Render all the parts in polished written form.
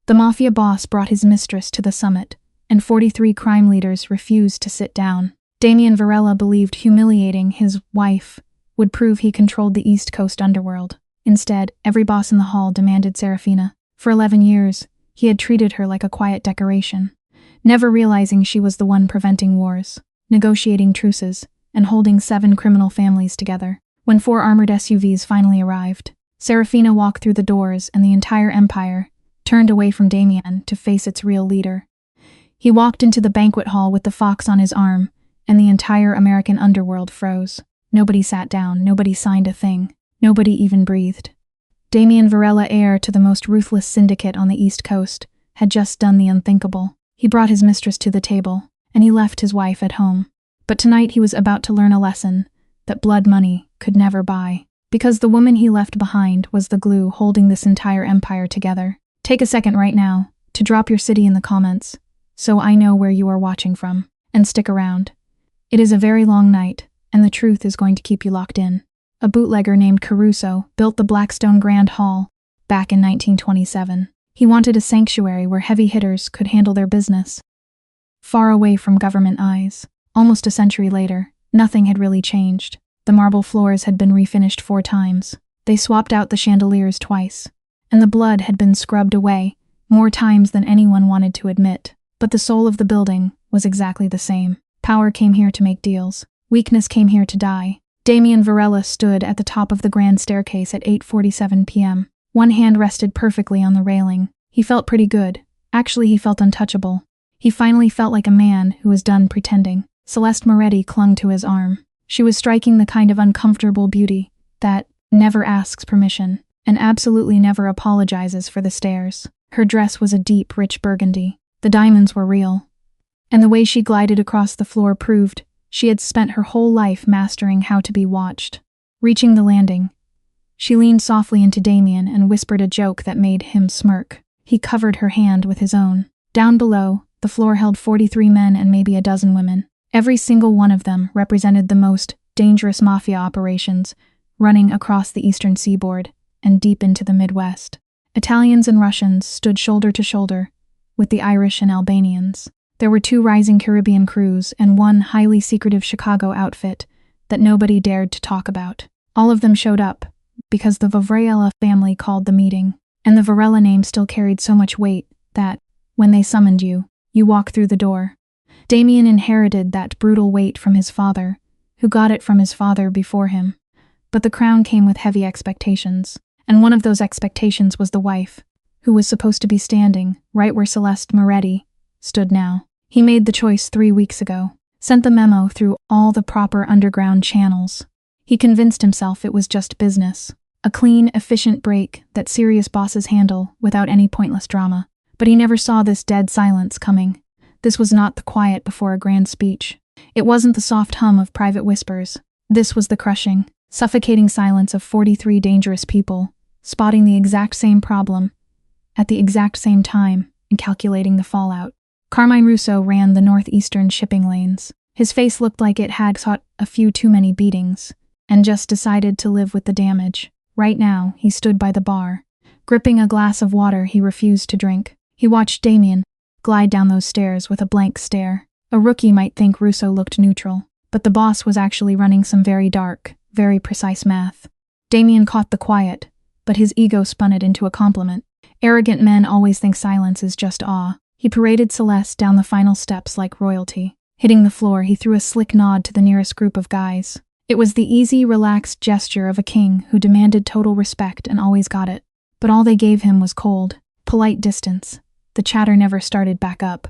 The mafia boss brought his mistress to the summit, and 43 crime leaders refused to sit down. Damien Varela believed humiliating his wife would prove he controlled the East Coast underworld. Instead, every boss in the hall demanded Serafina. For 11 years, he had treated her like a quiet decoration, never realizing she was the one preventing wars, negotiating truces, and holding 7 criminal families together. When 4 armored SUVs finally arrived, Serafina walked through the doors and the entire empire turned away from Damien to face its real leader. He walked into the banquet hall with the fox on his arm, and the entire American underworld froze. Nobody sat down, nobody signed a thing, nobody even breathed. Damien Varela, heir to the most ruthless syndicate on the East Coast, had just done the unthinkable. He brought his mistress to the table, and he left his wife at home. But tonight he was about to learn a lesson that blood money could never buy, because the woman he left behind was the glue holding this entire empire together. Take a second right now to drop your city in the comments, so I know where you are watching from, and stick around. It is a very long night, and the truth is going to keep you locked in. A bootlegger named Caruso built the Blackstone Grand Hall back in 1927. He wanted a sanctuary where heavy hitters could handle their business, far away from government eyes. Almost a century later, nothing had really changed. The marble floors had been refinished 4 times. They swapped out the chandeliers twice, and the blood had been scrubbed away more times than anyone wanted to admit. But the soul of the building was exactly the same. Power came here to make deals. Weakness came here to die. Damien Varela stood at the top of the grand staircase at 8:47 p.m. One hand rested perfectly on the railing. He felt pretty good. Actually, he felt untouchable. He finally felt like a man who was done pretending. Celeste Moretti clung to his arm. She was striking the kind of uncomfortable beauty that never asks permission and absolutely never apologizes for the stares. Her dress was a deep, rich burgundy. The diamonds were real. And the way she glided across the floor proved she had spent her whole life mastering how to be watched. Reaching the landing, she leaned softly into Damien and whispered a joke that made him smirk. He covered her hand with his own. Down below, the floor held 43 men and maybe a dozen women. Every single one of them represented the most dangerous mafia operations running across the eastern seaboard and deep into the Midwest. Italians and Russians stood shoulder to shoulder with the Irish and Albanians. There were 2 rising Caribbean crews and 1 highly secretive Chicago outfit that nobody dared to talk about. All of them showed up because the Varela family called the meeting, and the Varela name still carried so much weight that, when they summoned you, you walk through the door. Damien inherited that brutal weight from his father, who got it from his father before him. But the crown came with heavy expectations, and one of those expectations was the wife, who was supposed to be standing right where Celeste Moretti stood now. He made the choice 3 weeks ago, sent the memo through all the proper underground channels. He convinced himself it was just business, a clean, efficient break that serious bosses handle without any pointless drama. But he never saw this dead silence coming. This was not the quiet before a grand speech. It wasn't the soft hum of private whispers. This was the crushing, suffocating silence of 43 dangerous people, spotting the exact same problem, at the exact same time, and calculating the fallout. Carmine Russo ran the northeastern shipping lanes. His face looked like it had caught a few too many beatings, and just decided to live with the damage. Right now, he stood by the bar, gripping a glass of water he refused to drink. He watched Damien glide down those stairs with a blank stare. A rookie might think Russo looked neutral, but the boss was actually running some very dark, very precise math. Damien caught the quiet, but his ego spun it into a compliment. Arrogant men always think silence is just awe. He paraded Celeste down the final steps like royalty. Hitting the floor, he threw a slick nod to the nearest group of guys. It was the easy, relaxed gesture of a king who demanded total respect and always got it. But all they gave him was cold, polite distance. The chatter never started back up.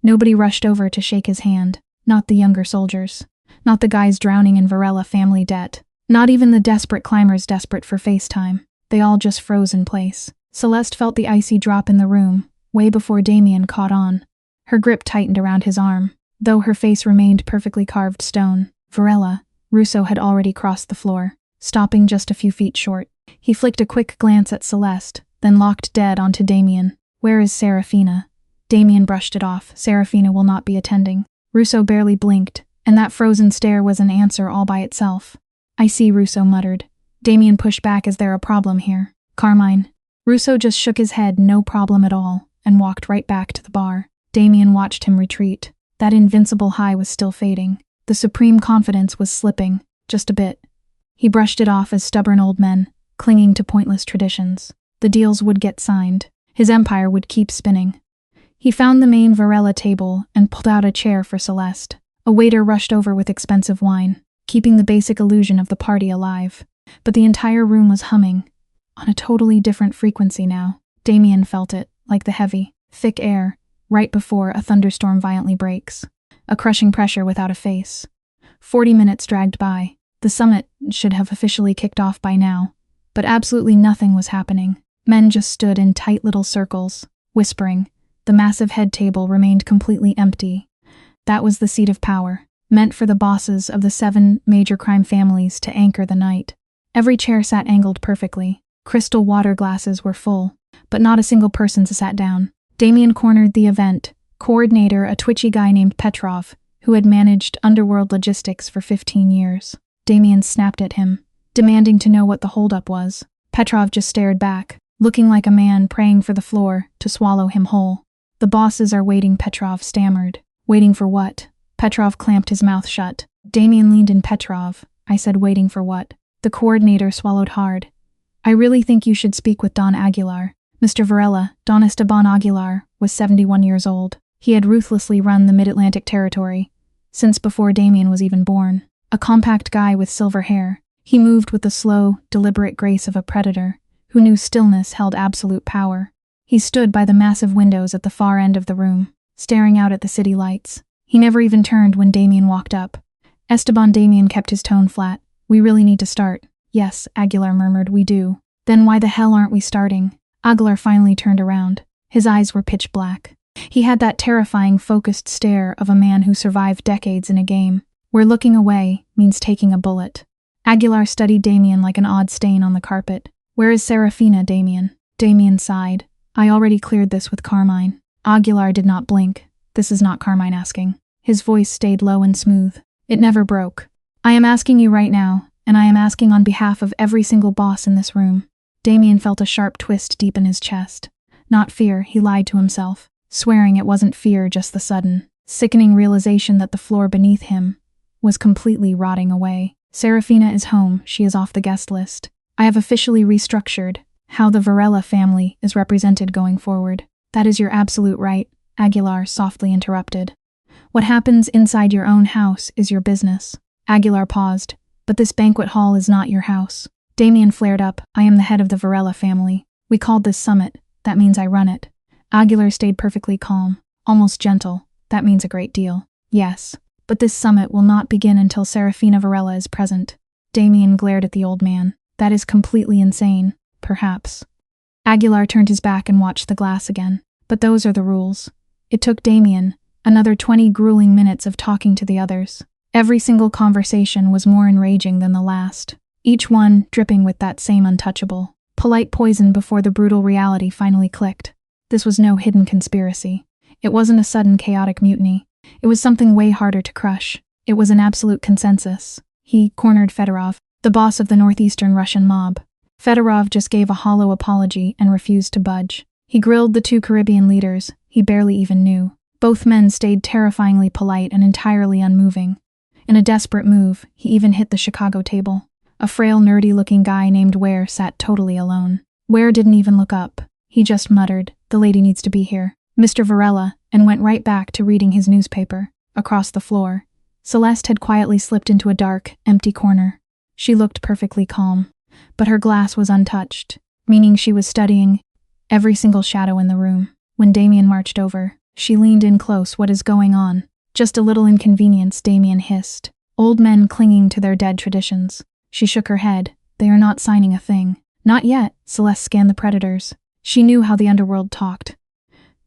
Nobody rushed over to shake his hand. Not the younger soldiers. Not the guys drowning in Varela family debt. Not even the desperate climbers desperate for FaceTime. They all just froze in place. Celeste felt the icy drop in the room, way before Damien caught on. Her grip tightened around his arm, though her face remained perfectly carved stone. Varela, Russo had already crossed the floor, stopping just a few feet short. He flicked a quick glance at Celeste, then locked dead onto Damien. "Where is Serafina?" Damien brushed it off. "Serafina will not be attending." Russo barely blinked, and that frozen stare was an answer all by itself. "I see," Russo muttered. Damien pushed back. "Is there a problem here?" "Carmine." Russo just shook his head. "No problem at all. and walked right back to the bar. Damien watched him retreat. That invincible high was still fading. The supreme confidence was slipping, just a bit. He brushed it off as stubborn old men, clinging to pointless traditions. The deals would get signed. His empire would keep spinning. He found the main Varela table and pulled out a chair for Celeste. A waiter rushed over with expensive wine, keeping the basic illusion of the party alive. But the entire room was humming, on a totally different frequency now. Damien felt it, like the heavy, thick air, right before a thunderstorm violently breaks. A crushing pressure without a face. 40 minutes dragged by. The summit should have officially kicked off by now, but absolutely nothing was happening. Men just stood in tight little circles, whispering. The massive head table remained completely empty. That was the seat of power, meant for the bosses of the 7 major crime families to anchor the night. Every chair sat angled perfectly. Crystal water glasses were full, but not a single person sat down. Damien cornered the event coordinator, a twitchy guy named Petrov, who had managed underworld logistics for 15 years. Damien snapped at him, demanding to know what the holdup was. Petrov just stared back, looking like a man praying for the floor to swallow him whole. The bosses are waiting, Petrov stammered. Waiting for what? Petrov clamped his mouth shut. Damien leaned in. Petrov, I said, waiting for what? The coordinator swallowed hard. I really think you should speak with Don Aguilar. Mr. Varela, Don Esteban Aguilar, was 71 years old. He had ruthlessly run the Mid-Atlantic territory, since before Damien was even born. A compact guy with silver hair, he moved with the slow, deliberate grace of a predator, who knew stillness held absolute power. He stood by the massive windows at the far end of the room, staring out at the city lights. He never even turned when Damien walked up. Damien kept his tone flat. We really need to start. Yes, Aguilar murmured, we do. Then why the hell aren't we starting? Aguilar finally turned around. His eyes were pitch black. He had that terrifying, focused stare of a man who survived decades in a game, where looking away means taking a bullet. Aguilar studied Damien like an odd stain on the carpet. Where is Serafina, Damien? Damien sighed. I already cleared this with Carmine. Aguilar did not blink. This is not Carmine asking. His voice stayed low and smooth. It never broke. I am asking you right now, and I am asking on behalf of every single boss in this room. Damien felt a sharp twist deep in his chest. Not fear, he lied to himself, swearing it wasn't fear, just the sudden, sickening realization that the floor beneath him was completely rotting away. Serafina is home, she is off the guest list. I have officially restructured how the Varela family is represented going forward. That is your absolute right, Aguilar softly interrupted. What happens inside your own house is your business. Aguilar paused. But this banquet hall is not your house. Damien flared up. I am the head of the Varela family. We called this summit. That means I run it. Aguilar stayed perfectly calm, almost gentle. That means a great deal. Yes. But this summit will not begin until Serafina Varela is present. Damien glared at the old man. That is completely insane. Perhaps. Aguilar turned his back and watched the glass again. But those are the rules. It took Damien another 20 grueling minutes of talking to the others. Every single conversation was more enraging than the last, each one dripping with that same untouchable, polite poison before the brutal reality finally clicked. This was no hidden conspiracy. It wasn't a sudden chaotic mutiny. It was something way harder to crush. It was an absolute consensus. He cornered Fedorov, the boss of the northeastern Russian mob. Fedorov just gave a hollow apology and refused to budge. He grilled the 2 Caribbean leaders he barely even knew. Both men stayed terrifyingly polite and entirely unmoving. In a desperate move, he even hit the Chicago table. A frail, nerdy-looking guy named Ware sat totally alone. Ware didn't even look up. He just muttered, "The lady needs to be here." Mr. Varela, and went right back to reading his newspaper. Across the floor, Celeste had quietly slipped into a dark, empty corner. She looked perfectly calm, but her glass was untouched, meaning she was studying every single shadow in the room. When Damien marched over, she leaned in close. What is going on? Just a little inconvenience, Damien hissed. Old men clinging to their dead traditions. She shook her head. They are not signing a thing. Not yet, Celeste scanned the predators. She knew how the underworld talked.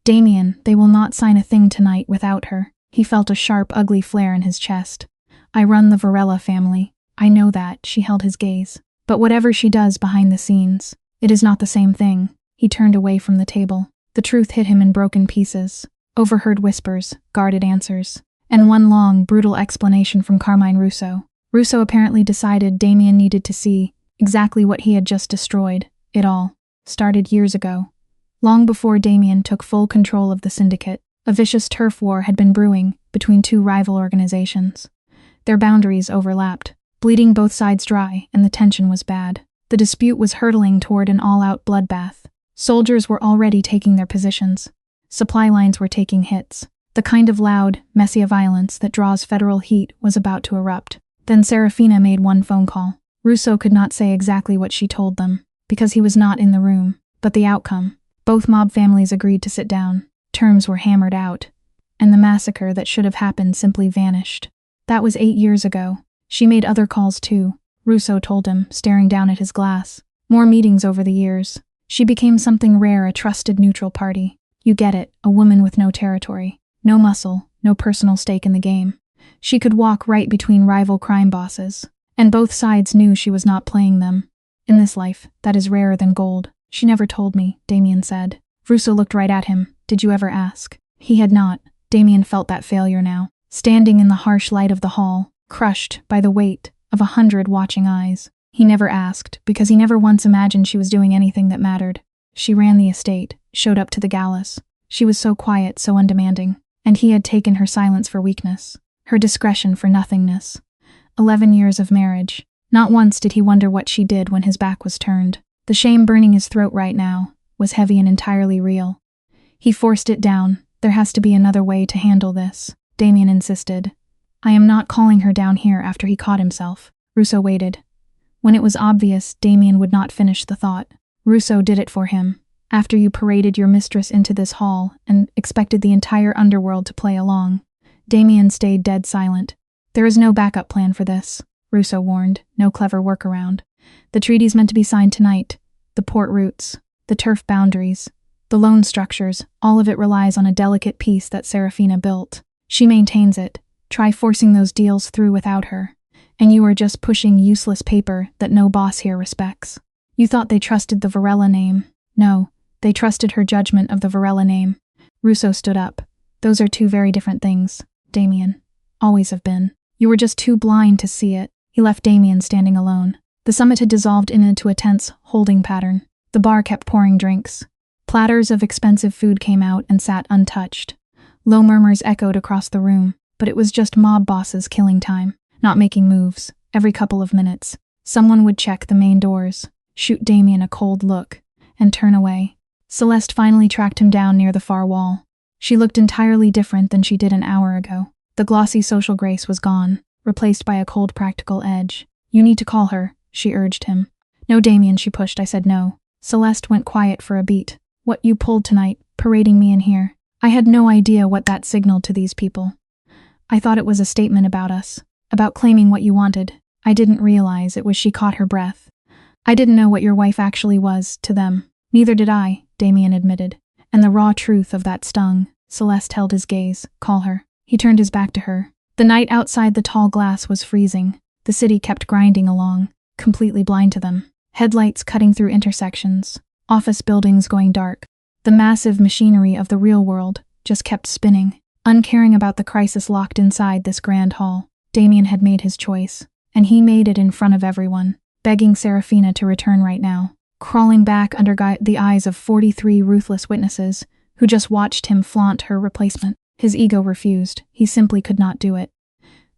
Damien, they will not sign a thing tonight without her. He felt a sharp, ugly flare in his chest. I run the Varela family. I know that, she held his gaze. But whatever she does behind the scenes, it is not the same thing. He turned away from the table. The truth hit him in broken pieces. Overheard whispers, guarded answers, and one long, brutal explanation from Carmine Russo. Russo apparently decided Damien needed to see exactly what he had just destroyed. It all started years ago. Long before Damien took full control of the syndicate, a vicious turf war had been brewing between two rival organizations. Their boundaries overlapped, bleeding both sides dry, and the tension was bad. The dispute was hurtling toward an all-out bloodbath. Soldiers were already taking their positions. Supply lines were taking hits. The kind of loud, messy violence that draws federal heat was about to erupt. Then Serafina made one phone call. Russo could not say exactly what she told them, because he was not in the room, but the outcome. Both mob families agreed to sit down. Terms were hammered out, and the massacre that should have happened simply vanished. That was 8 years ago. She made other calls too, Russo told him, staring down at his glass. More meetings over the years. She became something rare, a trusted neutral party. You get it, a woman with no territory, no muscle, no personal stake in the game. She could walk right between rival crime bosses, and both sides knew she was not playing them. In this life, that is rarer than gold. She never told me, Damien said. Russo looked right at him. Did you ever ask? He had not. Damien felt that failure now, standing in the harsh light of the hall, crushed by the weight of 100 watching eyes. He never asked, because he never once imagined she was doing anything that mattered. She ran the estate, showed up to the galas. She was so quiet, so undemanding, and he had taken her silence for weakness, her discretion for nothingness. 11 years of marriage. Not once did he wonder what she did when his back was turned. The shame burning his throat right now was heavy and entirely real. He forced it down. There has to be another way to handle this, Damien insisted. I am not calling her down here after he caught himself. Russo waited. When it was obvious, Damien would not finish the thought. Russo did it for him. After you paraded your mistress into this hall and expected the entire underworld to play along. Damien stayed dead silent. There is no backup plan for this, Russo warned, no clever workaround. The treaty's meant to be signed tonight. The port routes, the turf boundaries, the loan structures, all of it relies on a delicate piece that Serafina built. She maintains it. Try forcing those deals through without her, and you are just pushing useless paper that no boss here respects. You thought they trusted the Varela name. No, they trusted her judgment of the Varela name. Russo stood up. Those are two very different things, Damien. Always have been. You were just too blind to see it. He left Damien standing alone. The summit had dissolved into a tense holding pattern. The bar kept pouring drinks. Platters of expensive food came out and sat untouched. Low murmurs echoed across the room, but it was just mob bosses killing time, not making moves. Every couple of minutes, someone would check the main doors, shoot Damien a cold look, and turn away. Celeste finally tracked him down near the far wall. She looked entirely different than she did an hour ago. The glossy social grace was gone, replaced by a cold practical edge. You need to call her, she urged him. No, Damien, she pushed. I said no. Celeste went quiet for a beat. What you pulled tonight, parading me in here. I had no idea what that signaled to these people. I thought it was a statement about us, about claiming what you wanted. I didn't realize it was. She caught her breath. I didn't know what your wife actually was to them. Neither did I, Damien admitted. And the raw truth of that stung. Celeste held his gaze. Call her. He turned his back to her. The night outside the tall glass was freezing. The city kept grinding along, completely blind to them. Headlights cutting through intersections. Office buildings going dark. The massive machinery of the real world just kept spinning, uncaring about the crisis locked inside this grand hall. Damien had made his choice, and he made it in front of everyone, begging Serafina to return right now, crawling back under the eyes of 43 ruthless witnesses who just watched him flaunt her replacement. His ego refused. He simply could not do it.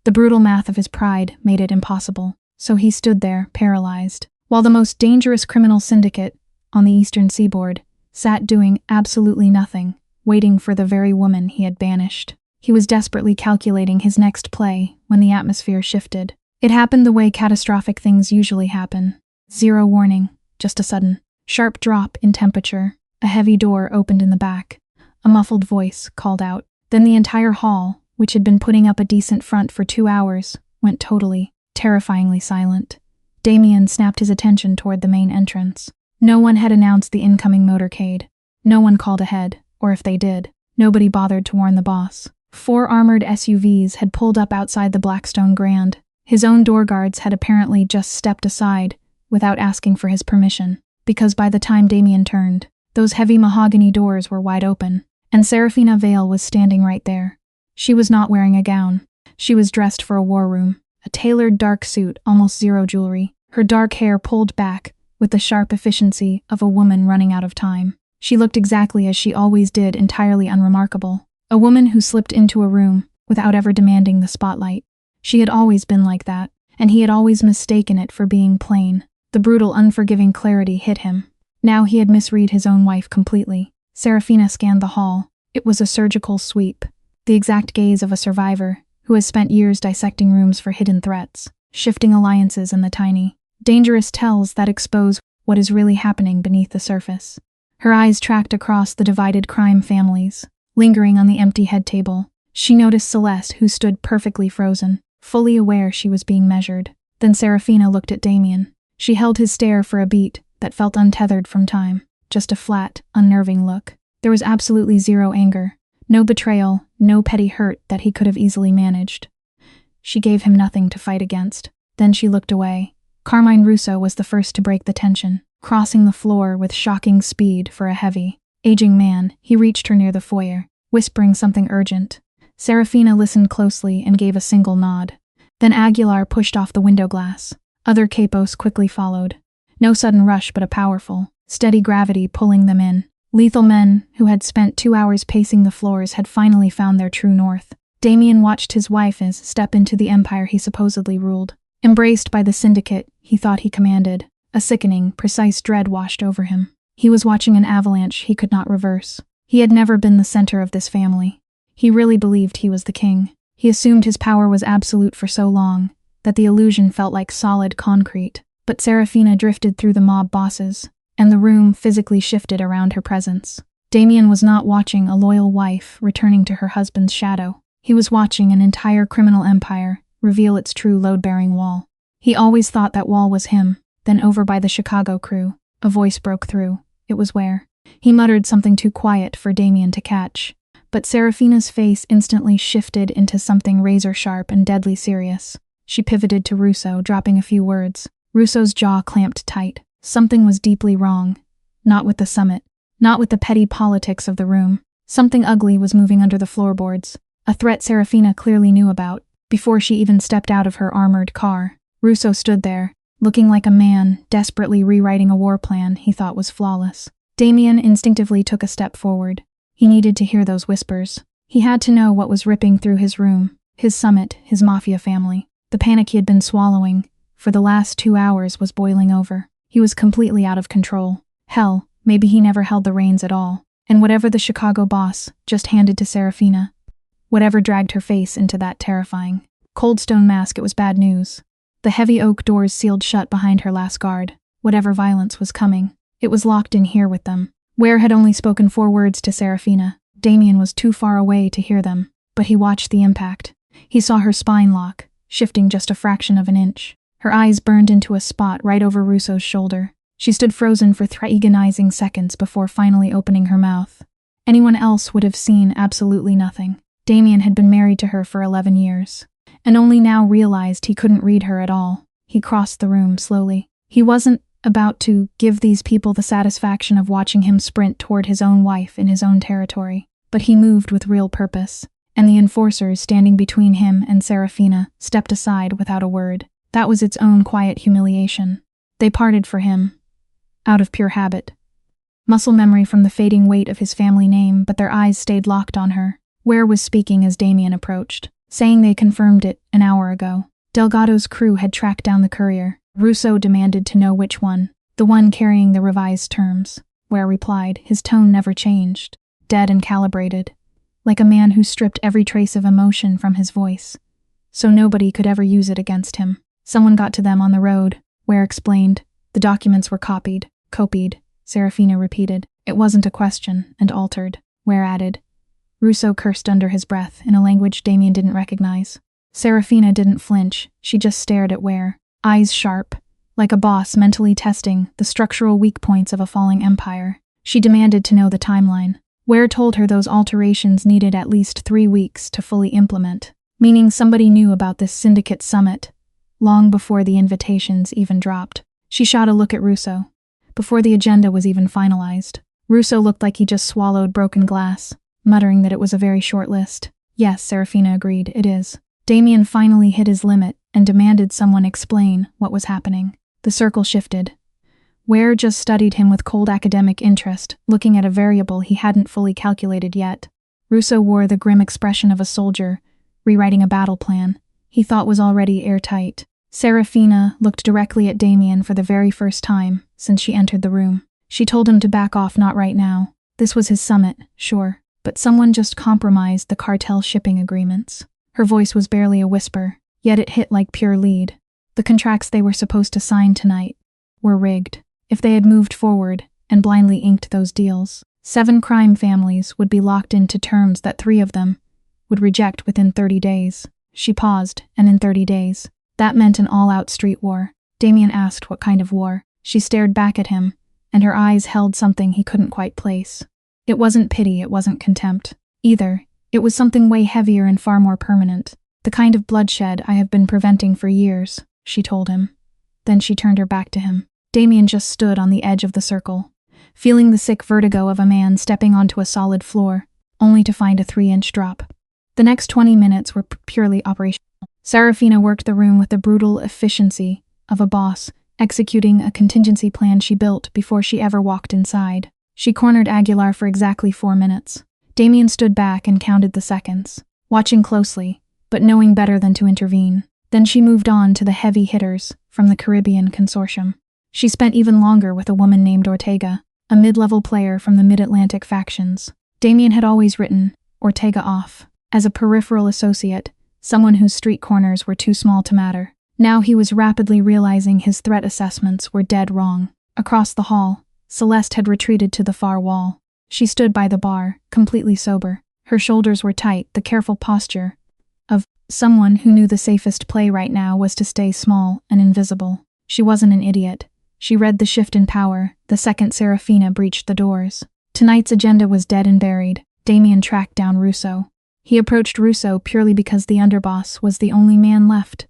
The brutal math of his pride made it impossible, so he stood there, paralyzed, while the most dangerous criminal syndicate on the eastern seaboard sat doing absolutely nothing, waiting for the very woman he had banished. He was desperately calculating his next play when the atmosphere shifted. It happened the way catastrophic things usually happen. Zero warning, just a sudden, sharp drop in temperature. A heavy door opened in the back. A muffled voice called out. Then the entire hall, which had been putting up a decent front for 2 hours, went totally, terrifyingly silent. Damien snapped his attention toward the main entrance. No one had announced the incoming motorcade. No one called ahead, or if they did, nobody bothered to warn the boss. 4 armored SUVs had pulled up outside the Blackstone Grand. His own door guards had apparently just stepped aside without asking for his permission, because by the time Damien turned, those heavy mahogany doors were wide open, and Serafina Vale was standing right there. She was not wearing a gown. She was dressed for a war room, a tailored dark suit, almost zero jewelry, her dark hair pulled back with the sharp efficiency of a woman running out of time. She looked exactly as she always did, entirely unremarkable. A woman who slipped into a room without ever demanding the spotlight. She had always been like that, and he had always mistaken it for being plain. The brutal, unforgiving clarity hit him. Now he had misread his own wife completely. Serafina scanned the hall. It was a surgical sweep. The exact gaze of a survivor who has spent years dissecting rooms for hidden threats, shifting alliances and the tiny, dangerous tells that expose what is really happening beneath the surface. Her eyes tracked across the divided crime families, lingering on the empty head table. She noticed Celeste, who stood perfectly frozen, fully aware she was being measured. Then Serafina looked at Damien. She held his stare for a beat that felt untethered from time, just a flat, unnerving look. There was absolutely zero anger, no betrayal, no petty hurt that he could have easily managed. She gave him nothing to fight against. Then she looked away. Carmine Russo was the first to break the tension. Crossing the floor with shocking speed for a heavy, aging man, he reached her near the foyer, whispering something urgent. Serafina listened closely and gave a single nod. Then Aguilar pushed off the window glass. Other capos quickly followed. No sudden rush, but a powerful, steady gravity pulling them in. Lethal men who had spent 2 hours pacing the floors had finally found their true north. Damien watched his wife step into the empire he supposedly ruled. Embraced by the syndicate he thought he commanded, a sickening, precise dread washed over him. He was watching an avalanche he could not reverse. He had never been the center of this family. He really believed he was the king. He assumed his power was absolute for so long that the illusion felt like solid concrete. But Serafina drifted through the mob bosses, and the room physically shifted around her presence. Damien was not watching a loyal wife returning to her husband's shadow. He was watching an entire criminal empire reveal its true load-bearing wall. He always thought that wall was him. Then over by the Chicago crew, a voice broke through. It was Ware. He muttered something too quiet for Damien to catch. But Serafina's face instantly shifted into something razor-sharp and deadly serious. She pivoted to Russo, dropping a few words. Russo's jaw clamped tight. Something was deeply wrong. Not with the summit. Not with the petty politics of the room. Something ugly was moving under the floorboards. A threat Serafina clearly knew about. Before she even stepped out of her armored car, Russo stood there, looking like a man desperately rewriting a war plan he thought was flawless. Damien instinctively took a step forward. He needed to hear those whispers. He had to know what was ripping through his room, his summit, his mafia family. The panic he had been swallowing for the last 2 hours was boiling over. He was completely out of control. Hell, maybe he never held the reins at all. And whatever the Chicago boss just handed to Serafina, whatever dragged her face into that terrifying, cold stone mask, it was bad news. The heavy oak doors sealed shut behind her last guard. Whatever violence was coming, it was locked in here with them. Ware had only spoken 4 words to Serafina. Damien was too far away to hear them, but he watched the impact. He saw her spine lock, shifting just a fraction of an inch. Her eyes burned into a spot right over Russo's shoulder. She stood frozen for 3 agonizing seconds before finally opening her mouth. Anyone else would have seen absolutely nothing. Damien had been married to her for 11 years. And only now realized he couldn't read her at all. He crossed the room slowly. He wasn't about to give these people the satisfaction of watching him sprint toward his own wife in his own territory, but he moved with real purpose, and the enforcers standing between him and Serafina stepped aside without a word. That was its own quiet humiliation. They parted for him, out of pure habit. Muscle memory from the fading weight of his family name, but their eyes stayed locked on her. Ware was speaking as Damien approached, saying they confirmed it an hour ago. Delgado's crew had tracked down the courier. Russo demanded to know which one, the one carrying the revised terms. Ware replied, his tone never changed, dead and calibrated, like a man who stripped every trace of emotion from his voice, so nobody could ever use it against him. Someone got to them on the road, Ware explained. The documents were copied, Serafina repeated. It wasn't a question, and altered, Ware added. Russo cursed under his breath in a language Damien didn't recognize. Serafina didn't flinch, she just stared at Ware, eyes sharp, like a boss mentally testing the structural weak points of a falling empire. She demanded to know the timeline. Ware told her those alterations needed at least 3 weeks to fully implement, meaning somebody knew about this syndicate summit long before the invitations even dropped. She shot a look at Russo. Before the agenda was even finalized, Russo looked like he just swallowed broken glass, muttering that it was a very short list. Yes, Serafina agreed, it is. Damien finally hit his limit and demanded someone explain what was happening. The circle shifted. Ware just studied him with cold academic interest, looking at a variable he hadn't fully calculated yet. Russo wore the grim expression of a soldier, rewriting a battle plan he thought was already airtight. Serafina looked directly at Damien for the very first time since she entered the room. She told him to back off, not right now. This was his summit, sure, but someone just compromised the cartel shipping agreements. Her voice was barely a whisper, yet it hit like pure lead. The contracts they were supposed to sign tonight were rigged. If they had moved forward and blindly inked those deals, 7 crime families would be locked into terms that 3 of them would reject within 30 days. She paused, and in 30 days, that meant an all-out street war. Damien asked what kind of war. She stared back at him, and her eyes held something he couldn't quite place. It wasn't pity, it wasn't contempt. Either, it was something way heavier and far more permanent. The kind of bloodshed I have been preventing for years, she told him. Then she turned her back to him. Damien just stood on the edge of the circle, feeling the sick vertigo of a man stepping onto a solid floor, only to find a 3-inch drop. The next 20 minutes were purely operational. Serafina worked the room with the brutal efficiency of a boss, executing a contingency plan she built before she ever walked inside. She cornered Aguilar for exactly 4 minutes. Damien stood back and counted the seconds, watching closely, but knowing better than to intervene. Then she moved on to the heavy hitters from the Caribbean consortium. She spent even longer with a woman named Ortega, a mid-level player from the Mid-Atlantic factions. Damien had always written Ortega off as a peripheral associate, someone whose street corners were too small to matter. Now he was rapidly realizing his threat assessments were dead wrong. Across the hall, Celeste had retreated to the far wall. She stood by the bar, completely sober. Her shoulders were tight, the careful posture of someone who knew the safest play right now was to stay small and invisible. She wasn't an idiot. She read the shift in power the second Serafina breached the doors. Tonight's agenda was dead and buried. Damien tracked down Russo. He approached Russo purely because the underboss was the only man left,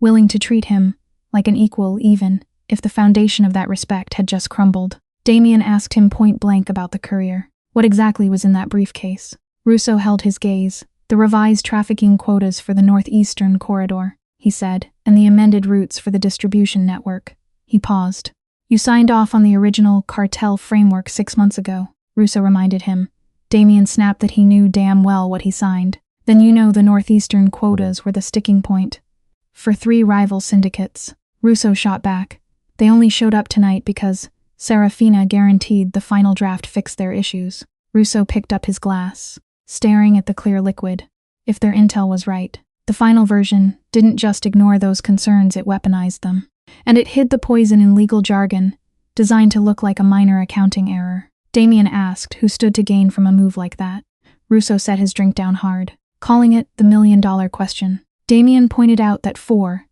willing to treat him like an equal, even if the foundation of that respect had just crumbled. Damien asked him point blank about the courier. What exactly was in that briefcase? Russo held his gaze. The revised trafficking quotas for the northeastern corridor, he said, and the amended routes for the distribution network. He paused. You signed off on the original cartel framework 6 months ago, Russo reminded him. Damien snapped that he knew damn well what he signed. Then you know the northeastern quotas were the sticking point for 3 rival syndicates. Russo shot back. They only showed up tonight because Serafina guaranteed the final draft fixed their issues. Russo picked up his glass, staring at the clear liquid. If their intel was right, the final version didn't just ignore those concerns, it weaponized them. And it hid the poison in legal jargon, designed to look like a minor accounting error. Damien asked who stood to gain from a move like that. Russo set his drink down hard, calling it the $1 million question. Damien pointed out that 4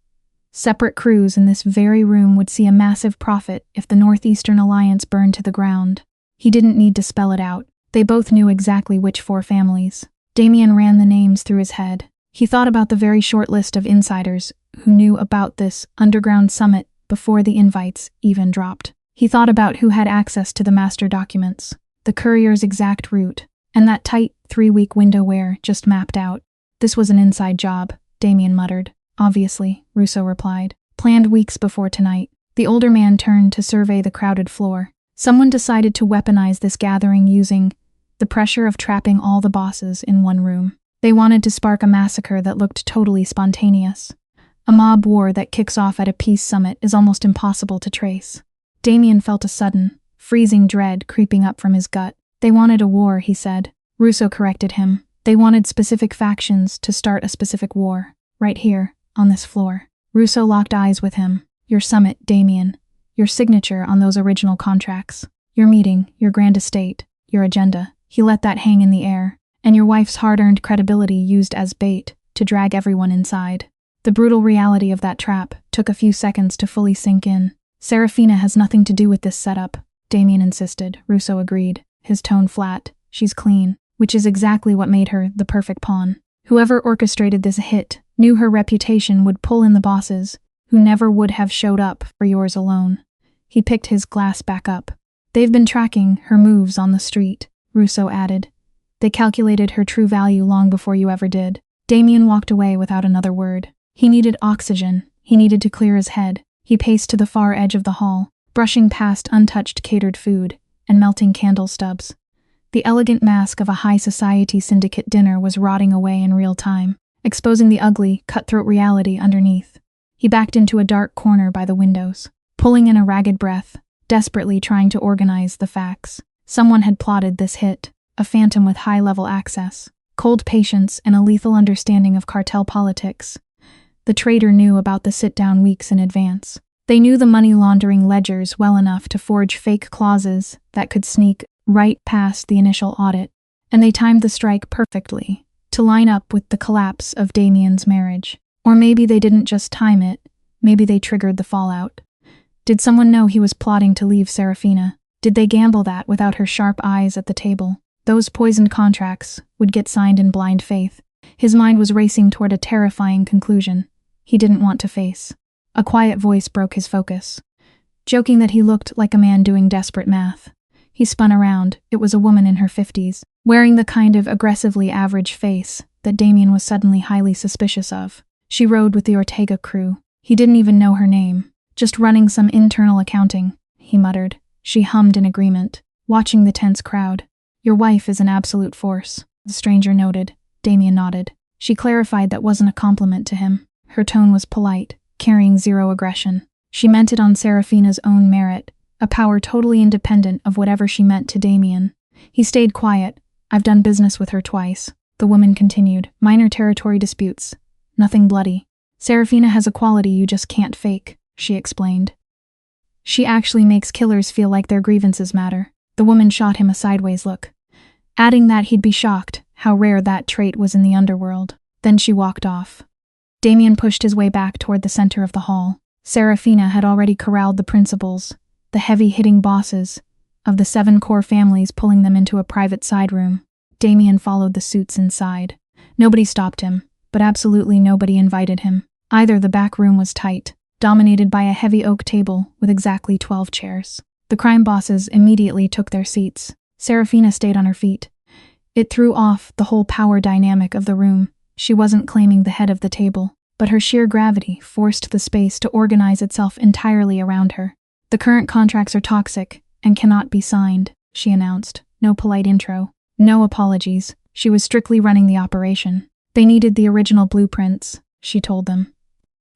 separate crews in this very room would see a massive profit if the Northeastern Alliance burned to the ground. He didn't need to spell it out. They both knew exactly which 4 families. Damien ran the names through his head. He thought about the very short list of insiders who knew about this underground summit before the invites even dropped. He thought about who had access to the master documents, the courier's exact route, and that tight 3-week window Ware just mapped out. This was an inside job, Damien muttered. Obviously, Russo replied. Planned weeks before tonight. The older man turned to survey the crowded floor. Someone decided to weaponize this gathering using the pressure of trapping all the bosses in one room. They wanted to spark a massacre that looked totally spontaneous. A mob war that kicks off at a peace summit is almost impossible to trace. Damien felt a sudden, freezing dread creeping up from his gut. They wanted a war, he said. Russo corrected him. They wanted specific factions to start a specific war. Right here, on this floor. Russo locked eyes with him. Your summit, Damien. Your signature on those original contracts. Your meeting, your grand estate, your agenda. He let that hang in the air. And your wife's hard-earned credibility used as bait to drag everyone inside. The brutal reality of that trap took a few seconds to fully sink in. Serafina has nothing to do with this setup, Damien insisted. Russo agreed, his tone flat. She's clean, which is exactly what made her the perfect pawn. Whoever orchestrated this hit knew her reputation would pull in the bosses, who never would have showed up for yours alone. He picked his glass back up. They've been tracking her moves on the street, Russo added. They calculated her true value long before you ever did. Damien walked away without another word. He needed oxygen. He needed to clear his head. He paced to the far edge of the hall. brushing past untouched catered food and melting candle stubs. The elegant mask of a high society syndicate dinner was rotting away in real time, exposing the ugly, cutthroat reality underneath. He backed into a dark corner by the windows, pulling in a ragged breath, desperately trying to organize the facts. Someone had plotted this hit, a phantom with high-level access, cold patience, and a lethal understanding of cartel politics. The traitor knew about the sit-down weeks in advance. They knew the money laundering ledgers well enough to forge fake clauses that could sneak right past the initial audit, and they timed the strike perfectly to line up with the collapse of Damien's marriage. Or maybe they didn't just time it, maybe they triggered the fallout. Did someone know he was plotting to leave Serafina? Did they gamble that without her sharp eyes at the table? Those poisoned contracts would get signed in blind faith. His mind was racing toward a terrifying conclusion he didn't want to face. A quiet voice broke his focus, joking that he looked like a man doing desperate math. He spun around. It was a woman in her 50s, wearing the kind of aggressively average face that Damien was suddenly highly suspicious of. She rode with the Ortega crew. He didn't even know her name. Just running some internal accounting, he muttered. She hummed in agreement, watching the tense crowd. Your wife is an absolute force, the stranger noted. Damien nodded. She clarified that wasn't a compliment to him. Her tone was polite, carrying zero aggression. She meant it on Serafina's own merit, a power totally independent of whatever she meant to Damien. He stayed quiet. I've done business with her twice, the woman continued. Minor territory disputes. Nothing bloody. Serafina has a quality you just can't fake, she explained. She actually makes killers feel like their grievances matter. The woman shot him a sideways look, adding that he'd be shocked how rare that trait was in the underworld. Then she walked off. Damien pushed his way back toward the center of the hall. Serafina had already corralled the principals, the heavy-hitting bosses of the 7 core families, pulling them into a private side room. Damien followed the suits inside. Nobody stopped him, but absolutely nobody invited him. Either the back room was tight, dominated by a heavy oak table with exactly 12 chairs. The crime bosses immediately took their seats. Serafina stayed on her feet. It threw off the whole power dynamic of the room. She wasn't claiming the head of the table, but her sheer gravity forced the space to organize itself entirely around her. The current contracts are toxic and cannot be signed, she announced. No polite intro. No apologies. She was strictly running the operation. They needed the original blueprints, she told them,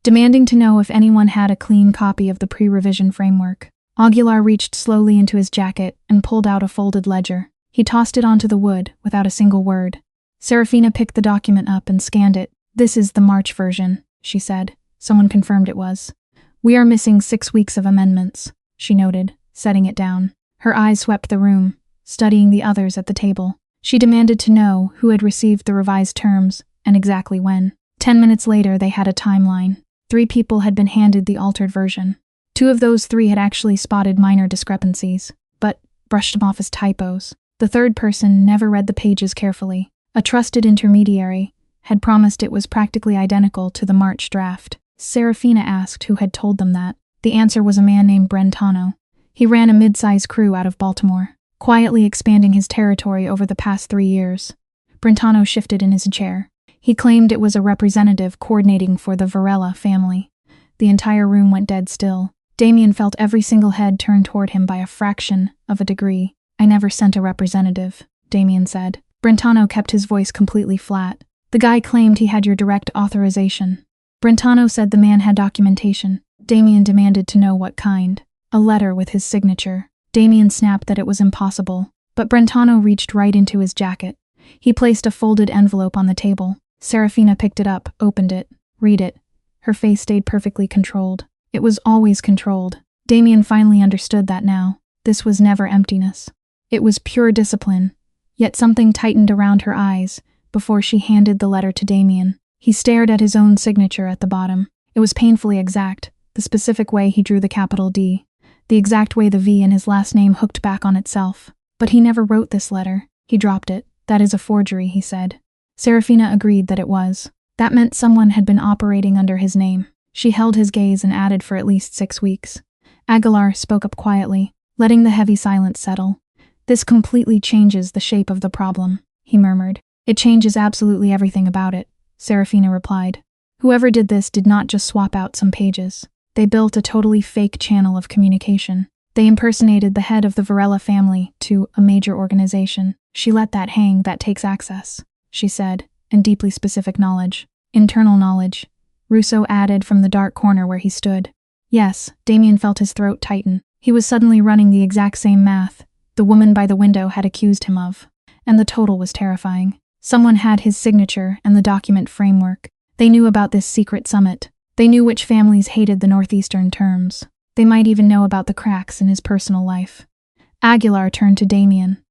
demanding to know if anyone had a clean copy of the pre-revision framework. Aguilar reached slowly into his jacket and pulled out a folded ledger. He tossed it onto the wood without a single word. Serafina picked the document up and scanned it. This is the March version, she said. Someone confirmed it was. We are missing 6 weeks of amendments, she noted, setting it down. Her eyes swept the room, studying the others at the table. She demanded to know who had received the revised terms and exactly when. 10 minutes later, they had a timeline. 3 people had been handed the altered version. 2 of those 3 had actually spotted minor discrepancies, but brushed them off as typos. The third person never read the pages carefully. A trusted intermediary had promised it was practically identical to the March draft. Serafina asked who had told them that. The answer was a man named Brentano. He ran a mid-size crew out of Baltimore, quietly expanding his territory over the past 3 years. Brentano shifted in his chair. He claimed it was a representative coordinating for the Varela family. The entire room went dead still. Damien felt every single head turn toward him by a fraction of a degree. I never sent a representative, Damien said. Brentano kept his voice completely flat. The guy claimed he had your direct authorization. Brentano said the man had documentation. Damien demanded to know what kind. A letter with his signature. Damien snapped that it was impossible, but Brentano reached right into his jacket. He placed a folded envelope on the table. Serafina picked it up, opened it. Read it. Her face stayed perfectly controlled. It was always controlled. Damien finally understood that now. This was never emptiness. It was pure discipline. Yet something tightened around her eyes before she handed the letter to Damien. He stared at his own signature at the bottom. It was painfully exact, the specific way he drew the capital D, the exact way the V in his last name hooked back on itself. But he never wrote this letter. He dropped it. That is a forgery, he said. Serafina agreed that it was. That meant someone had been operating under his name. She held his gaze and added for at least 6 weeks. Aguilar spoke up quietly, letting the heavy silence settle. This completely changes the shape of the problem, he murmured. It changes absolutely everything about it, Serafina replied. Whoever did this did not just swap out some pages. They built a totally fake channel of communication. They impersonated the head of the Varela family to a major organization. She let that hang, that takes access, she said, and deeply specific knowledge. Internal knowledge, Russo added from the dark corner where he stood. Yes, Damien felt his throat tighten. He was suddenly running the exact same math the woman by the window had accused him of. And the total was terrifying. Someone had his signature and the document framework. They knew about this secret summit. They knew which families hated the northeastern terms. They might even know about the cracks in his personal life. Aguilar turned to Damien.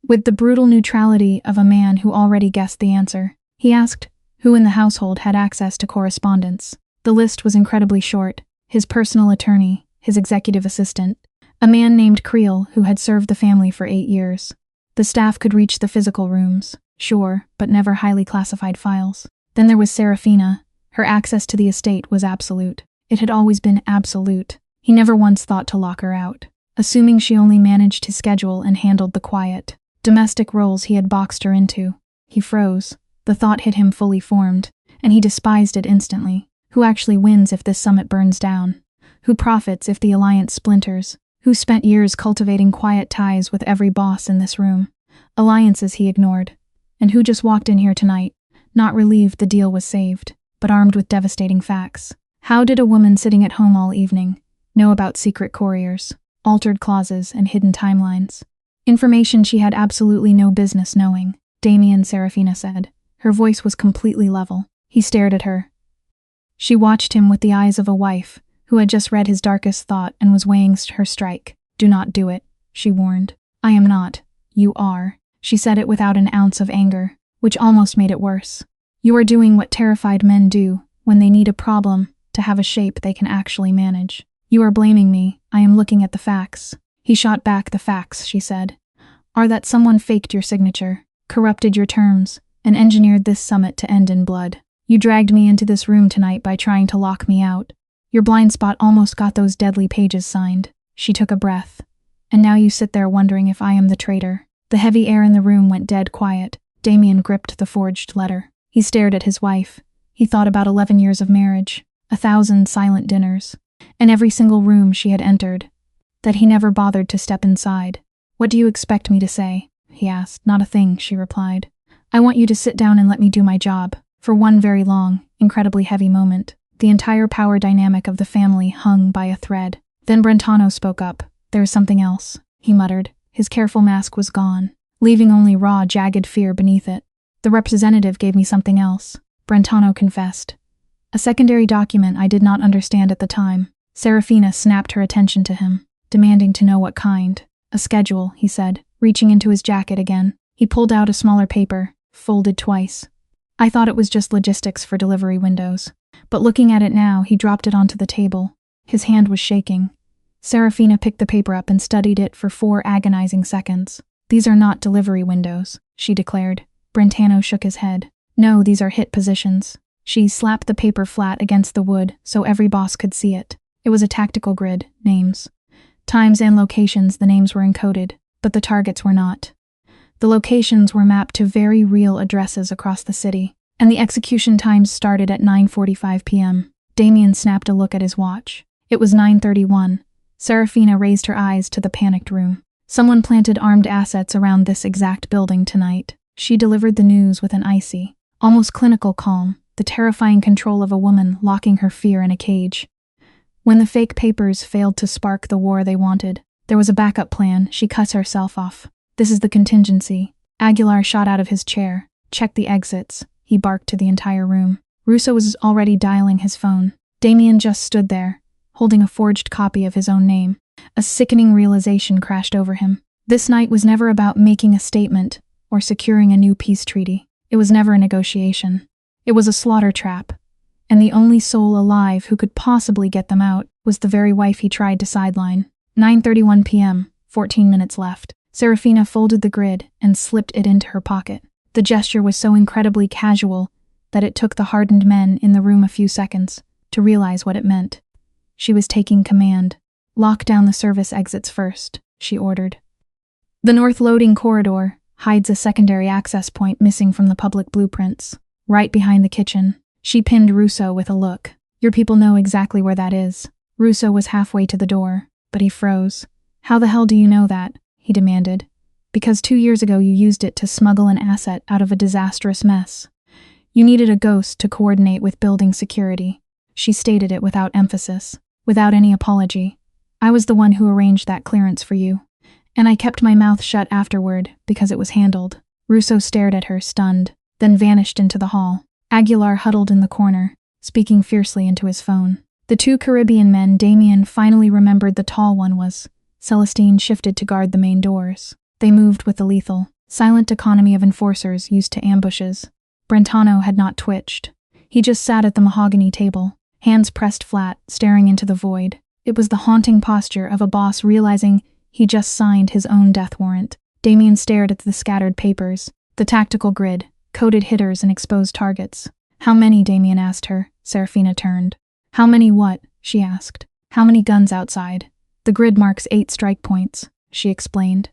With the brutal neutrality of a man who already guessed the answer, he asked who in the household had access to correspondence. The list was incredibly short. His personal attorney, his executive assistant, a man named Creel who had served the family for 8 years. The staff could reach the physical rooms, sure, but never highly classified files. Then there was Serafina. Her access to the estate was absolute. It had always been absolute. He never once thought to lock her out. Assuming she only managed his schedule and handled the quiet, domestic roles he had boxed her into. He froze. The thought hit him fully formed, and he despised it instantly. Who actually wins if this summit burns down? Who profits if the alliance splinters? Who spent years cultivating quiet ties with every boss in this room? Alliances he ignored. And who just walked in here tonight, not relieved the deal was saved, but armed with devastating facts? How did a woman sitting at home all evening know about secret couriers, altered clauses, and hidden timelines? Information she had absolutely no business knowing, Damien, Serafina said. Her voice was completely level. He stared at her. She watched him with the eyes of a wife who had just read his darkest thought and was weighing her strike. Do not do it, she warned. I am not. You are. She said it without an ounce of anger, which almost made it worse. You are doing what terrified men do when they need a problem to have a shape they can actually manage. You are blaming me. I am looking at the facts. He shot back. The facts, she said, are that someone faked your signature, corrupted your terms, and engineered this summit to end in blood. You dragged me into this room tonight by trying to lock me out. Your blind spot almost got those deadly pages signed. She took a breath. And now you sit there wondering if I am the traitor. The heavy air in the room went dead quiet. Damien gripped the forged letter. He stared at his wife. He thought about 11 years of marriage, 1,000 silent dinners, and every single room she had entered, that he never bothered to step inside. What do you expect me to say? He asked. Not a thing, she replied. I want you to sit down and let me do my job. For one very long, incredibly heavy moment, the entire power dynamic of the family hung by a thread. Then Brentano spoke up. There is something else, he muttered. His careful mask was gone, leaving only raw, jagged fear beneath it. The representative gave me something else, Brentano confessed. A secondary document I did not understand at the time. Serafina snapped her attention to him, demanding to know what kind. A schedule, he said, reaching into his jacket again. He pulled out a smaller paper, folded twice. I thought it was just logistics for delivery windows. But looking at it now, he dropped it onto the table. His hand was shaking. Serafina picked the paper up and studied it for 4 agonizing seconds. These are not delivery windows, she declared. Brentano shook his head. No, these are hit positions. She slapped the paper flat against the wood so every boss could see it. It was a tactical grid, names. Times and locations, the names were encoded, but the targets were not. The locations were mapped to very real addresses across the city, and the execution times started at 9:45 p.m. Damien snapped a look at his watch. It was 9:31. Serafina raised her eyes to the panicked room. Someone planted armed assets around this exact building tonight. She delivered the news with an icy, almost clinical calm, the terrifying control of a woman locking her fear in a cage. When the fake papers failed to spark the war they wanted, there was a backup plan. She cut herself off. This is the contingency. Aguilar shot out of his chair. Check the exits, he barked to the entire room. Russo was already dialing his phone. Damien just stood there, holding a forged copy of his own name. A sickening realization crashed over him. This night was never about making a statement or securing a new peace treaty. It was never a negotiation. It was a slaughter trap. And the only soul alive who could possibly get them out was the very wife he tried to sideline. 9:31 p.m., 14 minutes left. Serafina folded the grid and slipped it into her pocket. The gesture was so incredibly casual that it took the hardened men in the room a few seconds to realize what it meant. She was taking command. Lock down the service exits first, she ordered. The north loading corridor hides a secondary access point missing from the public blueprints, right behind the kitchen. She pinned Russo with a look. Your people know exactly where that is. Russo was halfway to the door, but he froze. How the hell do you know that? He demanded. Because 2 years ago you used it to smuggle an asset out of a disastrous mess. You needed a ghost to coordinate with building security. She stated it without emphasis, without any apology. I was the one who arranged that clearance for you. And I kept my mouth shut afterward because it was handled. Russo stared at her, stunned, then vanished into the hall. Aguilar huddled in the corner, speaking fiercely into his phone. The 2 Caribbean men Damien finally remembered the tall one was. Celestine shifted to guard the main doors. They moved with the lethal, silent economy of enforcers used to ambushes. Brentano had not twitched. He just sat at the mahogany table, hands pressed flat, staring into the void. It was the haunting posture of a boss realizing he just signed his own death warrant. Damien stared at the scattered papers, the tactical grid, coded hitters and exposed targets. How many? Damien asked her. Serafina turned. How many what? She asked. How many guns outside? The grid marks 8 strike points, she explained.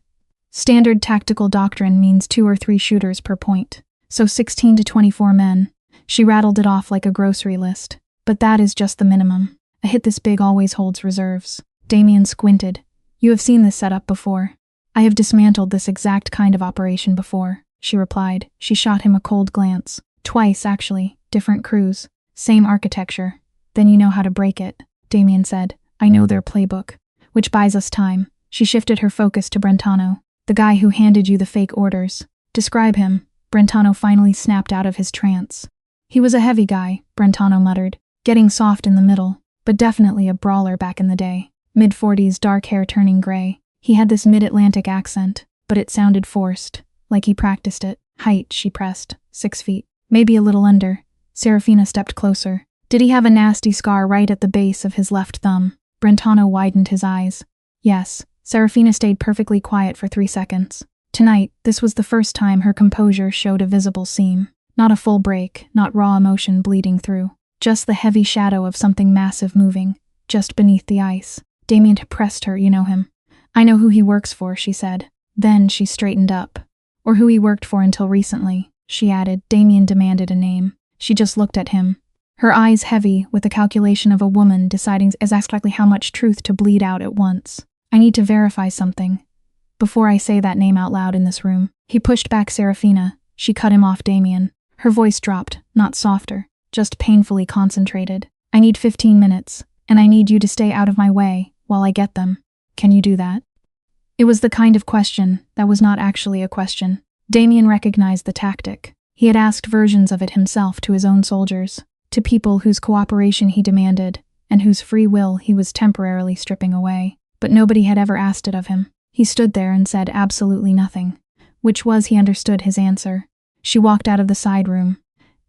Standard tactical doctrine means 2 or 3 shooters per point, so 16 to 24 men. She rattled it off like a grocery list. But that is just the minimum. A hit this big always holds reserves. Damien squinted. You have seen this setup before. I have dismantled this exact kind of operation before, she replied. She shot him a cold glance. Twice, actually. Different crews. Same architecture. Then you know how to break it, Damien said. I know their playbook. Which buys us time. She shifted her focus to Brentano. The guy who handed you the fake orders. Describe him. Brentano finally snapped out of his trance. He was a heavy guy, Brentano muttered, getting soft in the middle, but definitely a brawler back in the day. Mid-40s, dark hair turning gray. He had this mid-Atlantic accent, but it sounded forced, like he practiced it. Height, she pressed. 6 feet. Maybe a little under. Serafina stepped closer. Did he have a nasty scar right at the base of his left thumb? Brentano widened his eyes. Yes. Serafina stayed perfectly quiet for 3 seconds. Tonight, this was the first time her composure showed a visible seam. Not a full break, not raw emotion bleeding through. Just the heavy shadow of something massive moving, just beneath the ice. Damien pressed her. You know him. I know who he works for, she said. Then she straightened up. Or who he worked for until recently, she added. Damien demanded a name. She just looked at him. Her eyes heavy with the calculation of a woman deciding exactly how much truth to bleed out at once. I need to verify something before I say that name out loud in this room. He pushed back Serafina. She cut him off. Damien. Her voice dropped, not softer, just painfully concentrated. I need 15 minutes, and I need you to stay out of my way while I get them. Can you do that? It was the kind of question that was not actually a question. Damien recognized the tactic. He had asked versions of it himself to his own soldiers, to people whose cooperation he demanded, and whose free will he was temporarily stripping away. But nobody had ever asked it of him. He stood there and said absolutely nothing, which was he understood his answer. She walked out of the side room.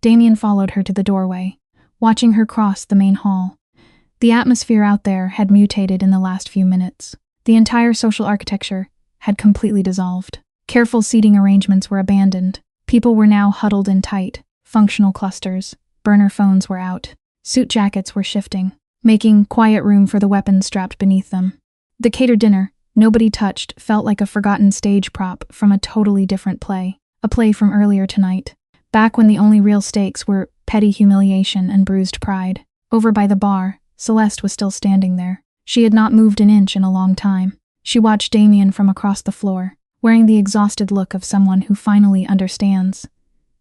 Damien followed her to the doorway, watching her cross the main hall. The atmosphere out there had mutated in the last few minutes. The entire social architecture had completely dissolved. Careful seating arrangements were abandoned. People were now huddled in tight, functional clusters. Burner phones were out. Suit jackets were shifting, making quiet room for the weapons strapped beneath them. The catered dinner, nobody touched, felt like a forgotten stage prop from a totally different play. A play from earlier tonight. Back when the only real stakes were petty humiliation and bruised pride. Over by the bar, Celeste was still standing there. She had not moved an inch in a long time. She watched Damien from across the floor, wearing the exhausted look of someone who finally understands.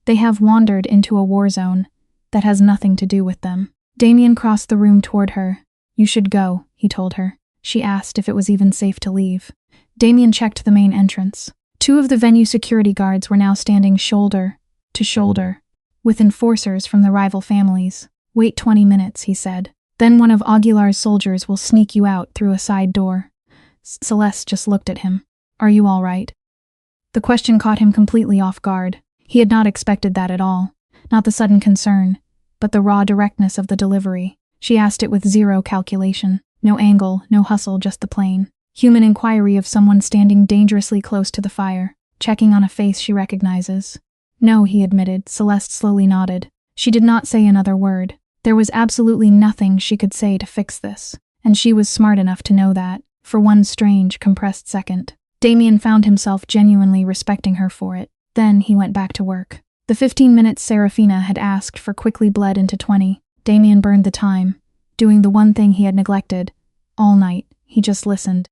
They have wandered into a war zone that has nothing to do with them. Damien crossed the room toward her. You should go, he told her. She asked if it was even safe to leave. Damien checked the main entrance. 2 of the venue security guards were now standing shoulder to shoulder with enforcers from the rival families. Wait 20 minutes, he said. Then one of Aguilar's soldiers will sneak you out through a side door. Celeste just looked at him. Are you all right? The question caught him completely off guard. He had not expected that at all. Not the sudden concern, but the raw directness of the delivery. She asked it with zero calculation. No angle, no hustle, just the plain human inquiry of someone standing dangerously close to the fire, checking on a face she recognizes. No, he admitted. Celeste slowly nodded. She did not say another word. There was absolutely nothing she could say to fix this, and she was smart enough to know that, for one strange, compressed second. Damien found himself genuinely respecting her for it. Then he went back to work. The 15 minutes Serafina had asked for quickly bled into 20. Damien burned the time, doing the one thing he had neglected. All night, he just listened.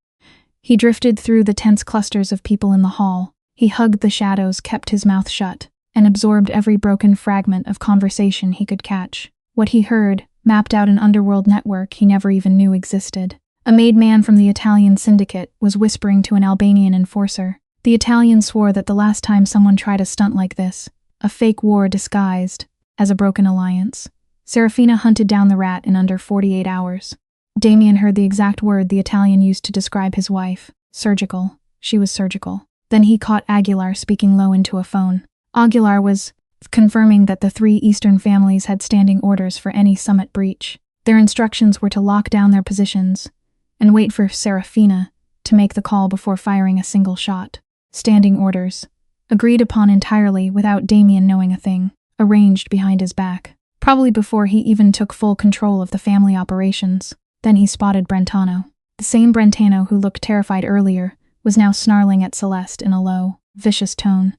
He drifted through the tense clusters of people in the hall. He hugged the shadows, kept his mouth shut, and absorbed every broken fragment of conversation he could catch. What he heard mapped out an underworld network he never even knew existed. A made man from the Italian syndicate was whispering to an Albanian enforcer. The Italian swore that the last time someone tried a stunt like this, a fake war disguised as a broken alliance, Serafina hunted down the rat in under 48 hours. Damien heard the exact word the Italian used to describe his wife. Surgical. She was surgical. Then he caught Aguilar speaking low into a phone. Aguilar was confirming that the 3 Eastern families had standing orders for any summit breach. Their instructions were to lock down their positions and wait for Serafina to make the call before firing a single shot. Standing orders. Agreed upon entirely without Damien knowing a thing. Arranged behind his back. Probably before he even took full control of the family operations. Then he spotted Brentano. The same Brentano who looked terrified earlier was now snarling at Celeste in a low, vicious tone.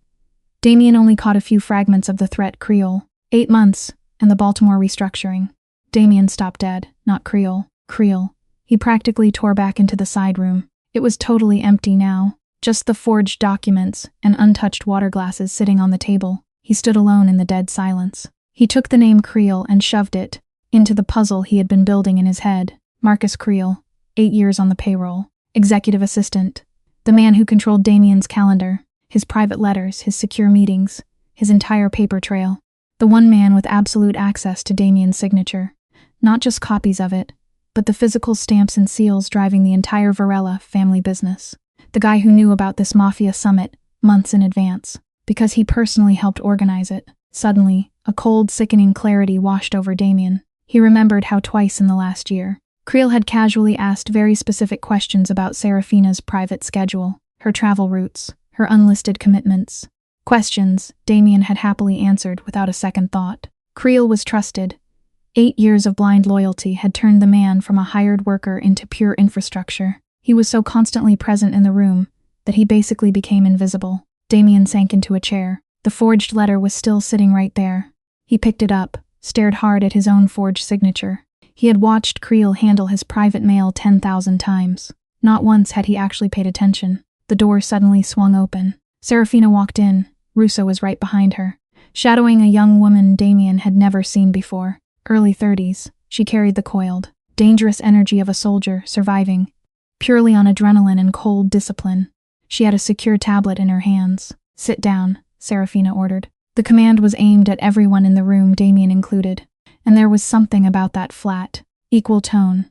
Damien only caught a few fragments of the threat. Creole. 8 months, and the Baltimore restructuring. Damien stopped dead, not Creole. Creole. He practically tore back into the side room. It was totally empty now. Just the forged documents and untouched water glasses sitting on the table. He stood alone in the dead silence. He took the name Creole and shoved it into the puzzle he had been building in his head. Marcus Creole, 8 years on the payroll. Executive assistant. The man who controlled Damien's calendar, his private letters, his secure meetings, his entire paper trail. The one man with absolute access to Damien's signature. Not just copies of it, but the physical stamps and seals driving the entire Varela family business. The guy who knew about this Mafia summit months in advance, because he personally helped organize it. Suddenly, a cold, sickening clarity washed over Damien. He remembered how twice in the last year, Creel had casually asked very specific questions about Serafina's private schedule, her travel routes, her unlisted commitments. Questions Damien had happily answered without a second thought. Creel was trusted. 8 years of blind loyalty had turned the man from a hired worker into pure infrastructure. He was so constantly present in the room that he basically became invisible. Damien sank into a chair. The forged letter was still sitting right there. He picked it up, stared hard at his own forged signature. He had watched Creel handle his private mail 10,000 times. Not once had he actually paid attention. The door suddenly swung open. Serafina walked in. Russo was right behind her, shadowing a young woman Damien had never seen before. Early 30s, she carried the coiled, dangerous energy of a soldier surviving, purely on adrenaline and cold discipline. She had a secure tablet in her hands. "Sit down," Serafina ordered. The command was aimed at everyone in the room, Damien included. And there was something about that flat, equal tone.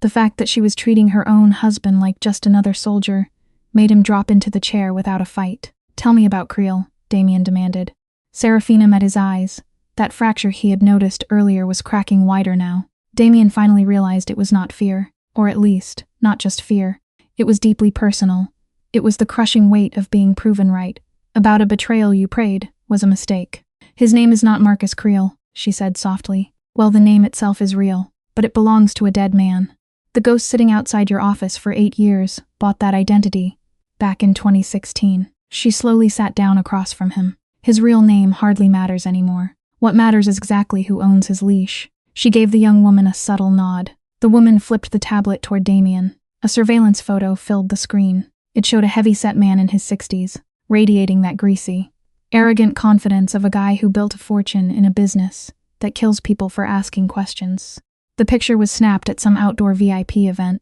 The fact that she was treating her own husband like just another soldier made him drop into the chair without a fight. "Tell me about Creel," Damien demanded. Serafina met his eyes. That fracture he had noticed earlier was cracking wider now. Damien finally realized it was not fear, or at least, not just fear. It was deeply personal. It was the crushing weight of being proven right. About a betrayal you prayed was a mistake. "His name is not Marcus Creel," she said softly. "Well, the name itself is real, but it belongs to a dead man. The ghost sitting outside your office for 8 years bought that identity back in 2016. She slowly sat down across from him. His real name hardly matters anymore. What matters is exactly who owns his leash. She gave the young woman a subtle nod. The woman flipped the tablet toward Damien. A surveillance photo filled the screen. It showed a heavy-set man in his 60s, radiating that greasy, arrogant confidence of a guy who built a fortune in a business that kills people for asking questions. The picture was snapped at some outdoor VIP event.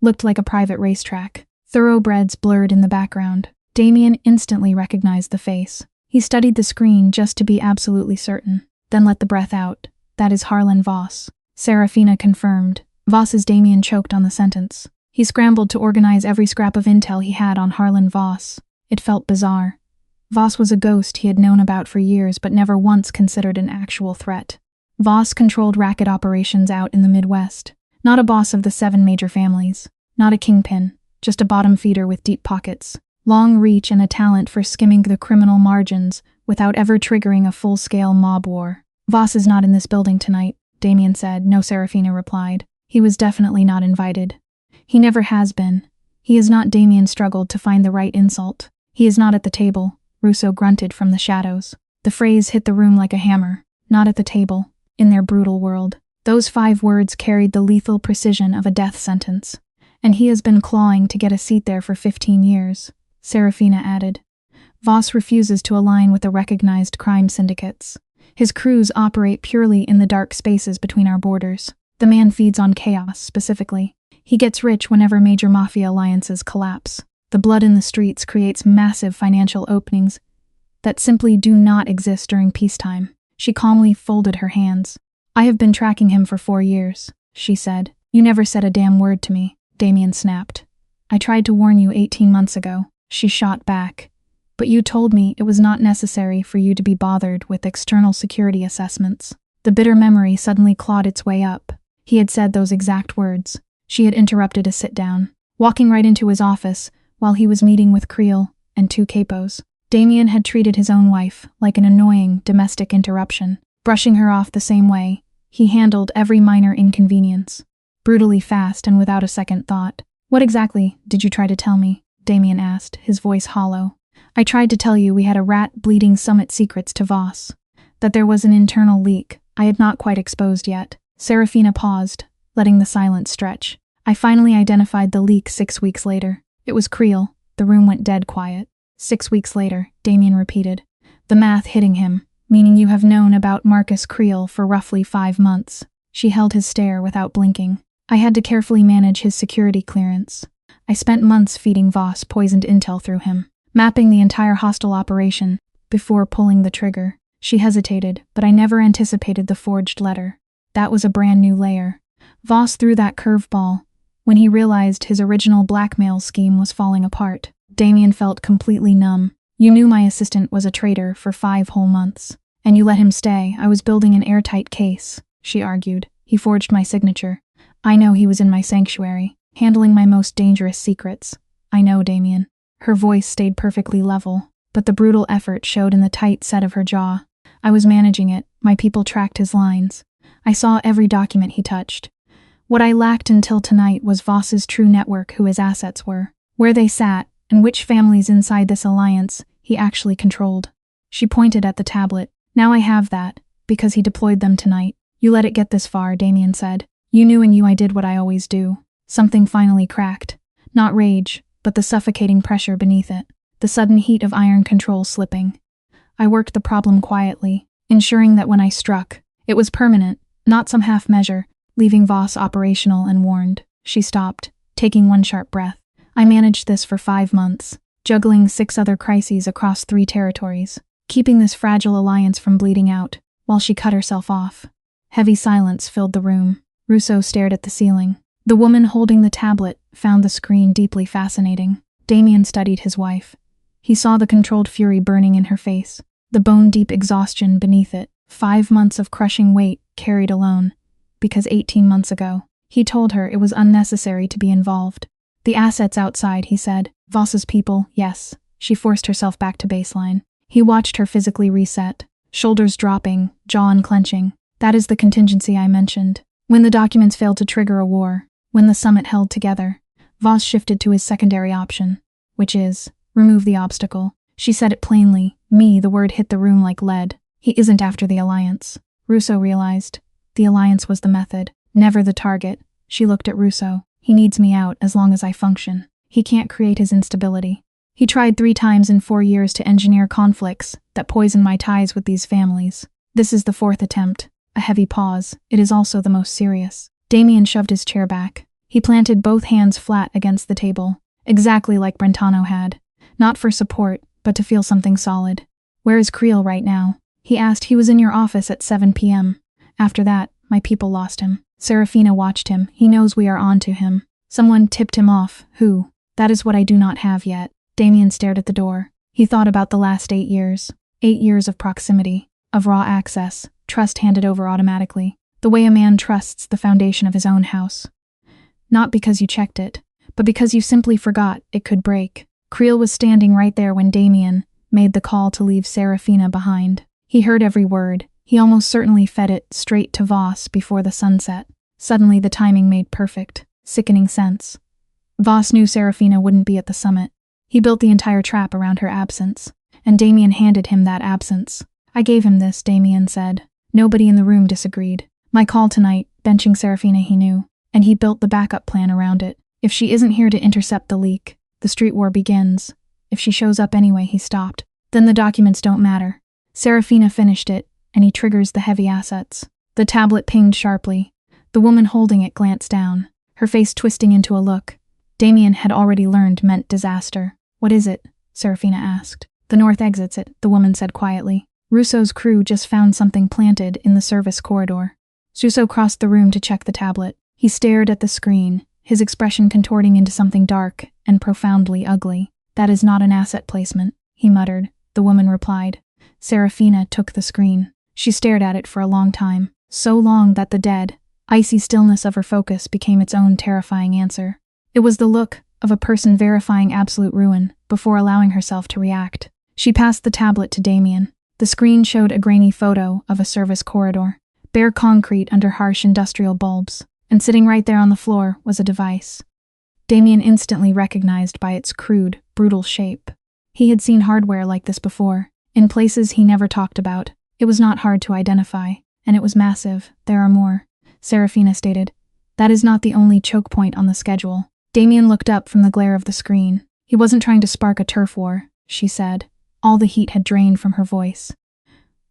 Looked like a private racetrack. Thoroughbreds blurred in the background. Damien instantly recognized the face. He studied the screen just to be absolutely certain, then let the breath out. "That is Harlan Voss," Serafina confirmed. Voss's Damien choked on the sentence. He scrambled to organize every scrap of intel he had on Harlan Voss. It felt bizarre. Voss was a ghost he had known about for years but never once considered an actual threat. Voss controlled racket operations out in the Midwest. Not a boss of the 7 major families. Not a kingpin. Just a bottom feeder with deep pockets. Long reach and a talent for skimming the criminal margins without ever triggering a full-scale mob war. "Voss is not in this building tonight," Damien said. "No," Serafina replied. "He was definitely not invited. He never has been. He is not." Damien struggled to find the right insult. "He is not at the table," Russo grunted from the shadows. The phrase hit the room like a hammer. Not at the table. In their brutal world. Those 5 words carried the lethal precision of a death sentence. And he has been clawing to get a seat there for 15 years, Serafina added. Voss refuses to align with the recognized crime syndicates. His crews operate purely in the dark spaces between our borders. The man feeds on chaos, specifically. He gets rich whenever major mafia alliances collapse. The blood in the streets creates massive financial openings that simply do not exist during peacetime. She calmly folded her hands. I have been tracking him for 4 years, she said. You never said a damn word to me, Damien snapped. I tried to warn you 18 months ago, she shot back. But you told me it was not necessary for you to be bothered with external security assessments. The bitter memory suddenly clawed its way up. He had said those exact words. She had interrupted a sit-down, walking right into his office while he was meeting with Creel and 2 capos. Damien had treated his own wife like an annoying domestic interruption, brushing her off the same way. He handled every minor inconvenience, brutally fast and without a second thought. What exactly did you try to tell me? Damien asked, his voice hollow. I tried to tell you we had a rat bleeding summit secrets to Voss. That there was an internal leak I had not quite exposed yet. Serafina paused, letting the silence stretch. I finally identified the leak 6 weeks later. It was Creel. The room went dead quiet. 6 weeks later, Damien repeated. The math hitting him, meaning you have known about Marcus Creel for roughly 5 months. She held his stare without blinking. I had to carefully manage his security clearance. I spent months feeding Voss poisoned intel through him, mapping the entire hostile operation before pulling the trigger. She hesitated, but I never anticipated the forged letter. That was a brand new layer. Voss threw that curveball when he realized his original blackmail scheme was falling apart. Damien felt completely numb. You knew my assistant was a traitor for 5 whole months. And you let him stay. I was building an airtight case, she argued. He forged my signature. I know he was in my sanctuary, handling my most dangerous secrets. I know, Damien. Her voice stayed perfectly level, but the brutal effort showed in the tight set of her jaw. I was managing it. My people tracked his lines. I saw every document he touched. What I lacked until tonight was Voss's true network, who his assets were, where they sat, and which families inside this alliance he actually controlled. She pointed at the tablet. Now I have that, because he deployed them tonight. You let it get this far, Damien said. You knew I did what I always do. Something finally cracked. Not rage, but the suffocating pressure beneath it. The sudden heat of iron control slipping. I worked the problem quietly, ensuring that when I struck, it was permanent, not some half measure, leaving Voss operational and warned. She stopped, taking one sharp breath. I managed this for 5 months, juggling 6 other crises across 3 territories, keeping this fragile alliance from bleeding out, while she cut herself off. Heavy silence filled the room. Russo stared at the ceiling. The woman holding the tablet found the screen deeply fascinating. Damien studied his wife. He saw the controlled fury burning in her face, the bone-deep exhaustion beneath it. 5 months of crushing weight carried alone, because 18 months ago, he told her it was unnecessary to be involved. The assets outside, he said. Voss's people, yes. She forced herself back to baseline. He watched her physically reset, shoulders dropping, jaw unclenching. That is the contingency I mentioned. When the documents failed to trigger a war, when the summit held together, Voss shifted to his secondary option, which is, remove the obstacle. She said it plainly. The word hit the room like lead. He isn't after the alliance. Russo realized. The alliance was the method, never the target. She looked at Russo. He needs me out as long as I function. He can't create his instability. He tried 3 times in 4 years to engineer conflicts that poison my ties with these families. This is the 4th attempt. A heavy pause. It is also the most serious. Damien shoved his chair back. He planted both hands flat against the table, exactly like Brentano had. Not for support, but to feel something solid. Where is Creel right now? He asked. He was in your office at 7 p.m. After that, my people lost him. Serafina watched him. He knows we are on to him. Someone tipped him off. Who? That is what I do not have yet. Damien stared at the door. He thought about the last 8 years. 8 years of proximity, of raw access, trust handed over automatically. The way a man trusts the foundation of his own house. Not because you checked it, but because you simply forgot it could break. Creel was standing right there when Damien made the call to leave Serafina behind. He heard every word. He almost certainly fed it straight to Voss before the sunset. Suddenly the timing made perfect, sickening sense. Voss knew Serafina wouldn't be at the summit. He built the entire trap around her absence, and Damien handed him that absence. I gave him this, Damien said. Nobody in the room disagreed. My call tonight benching Serafina he knew, and he built the backup plan around it. If she isn't here to intercept the leak, the street war begins. If she shows up anyway, he stopped. Then the documents don't matter. Serafina finished it, and he triggers the heavy assets. The tablet pinged sharply. The woman holding it glanced down, her face twisting into a look Damien had already learned meant disaster. "What is it?" Serafina asked. "The north exits it," the woman said quietly. "Russo's crew just found something planted in the service corridor." Russo crossed the room to check the tablet. He stared at the screen, his expression contorting into something dark and profoundly ugly. "That is not an asset placement," he muttered. The woman replied. Serafina took the screen. She stared at it for a long time, so long that the dead, icy stillness of her focus became its own terrifying answer. It was the look of a person verifying absolute ruin before allowing herself to react. She passed the tablet to Damien. The screen showed a grainy photo of a service corridor, bare concrete under harsh industrial bulbs, and sitting right there on the floor was a device Damien instantly recognized by its crude, brutal shape. He had seen hardware like this before, in places he never talked about. It was not hard to identify, and it was massive. "There are more," Serafina stated. "That is not the only choke point on the schedule." Damien looked up from the glare of the screen. He wasn't trying to spark a turf war, she said. All the heat had drained from her voice.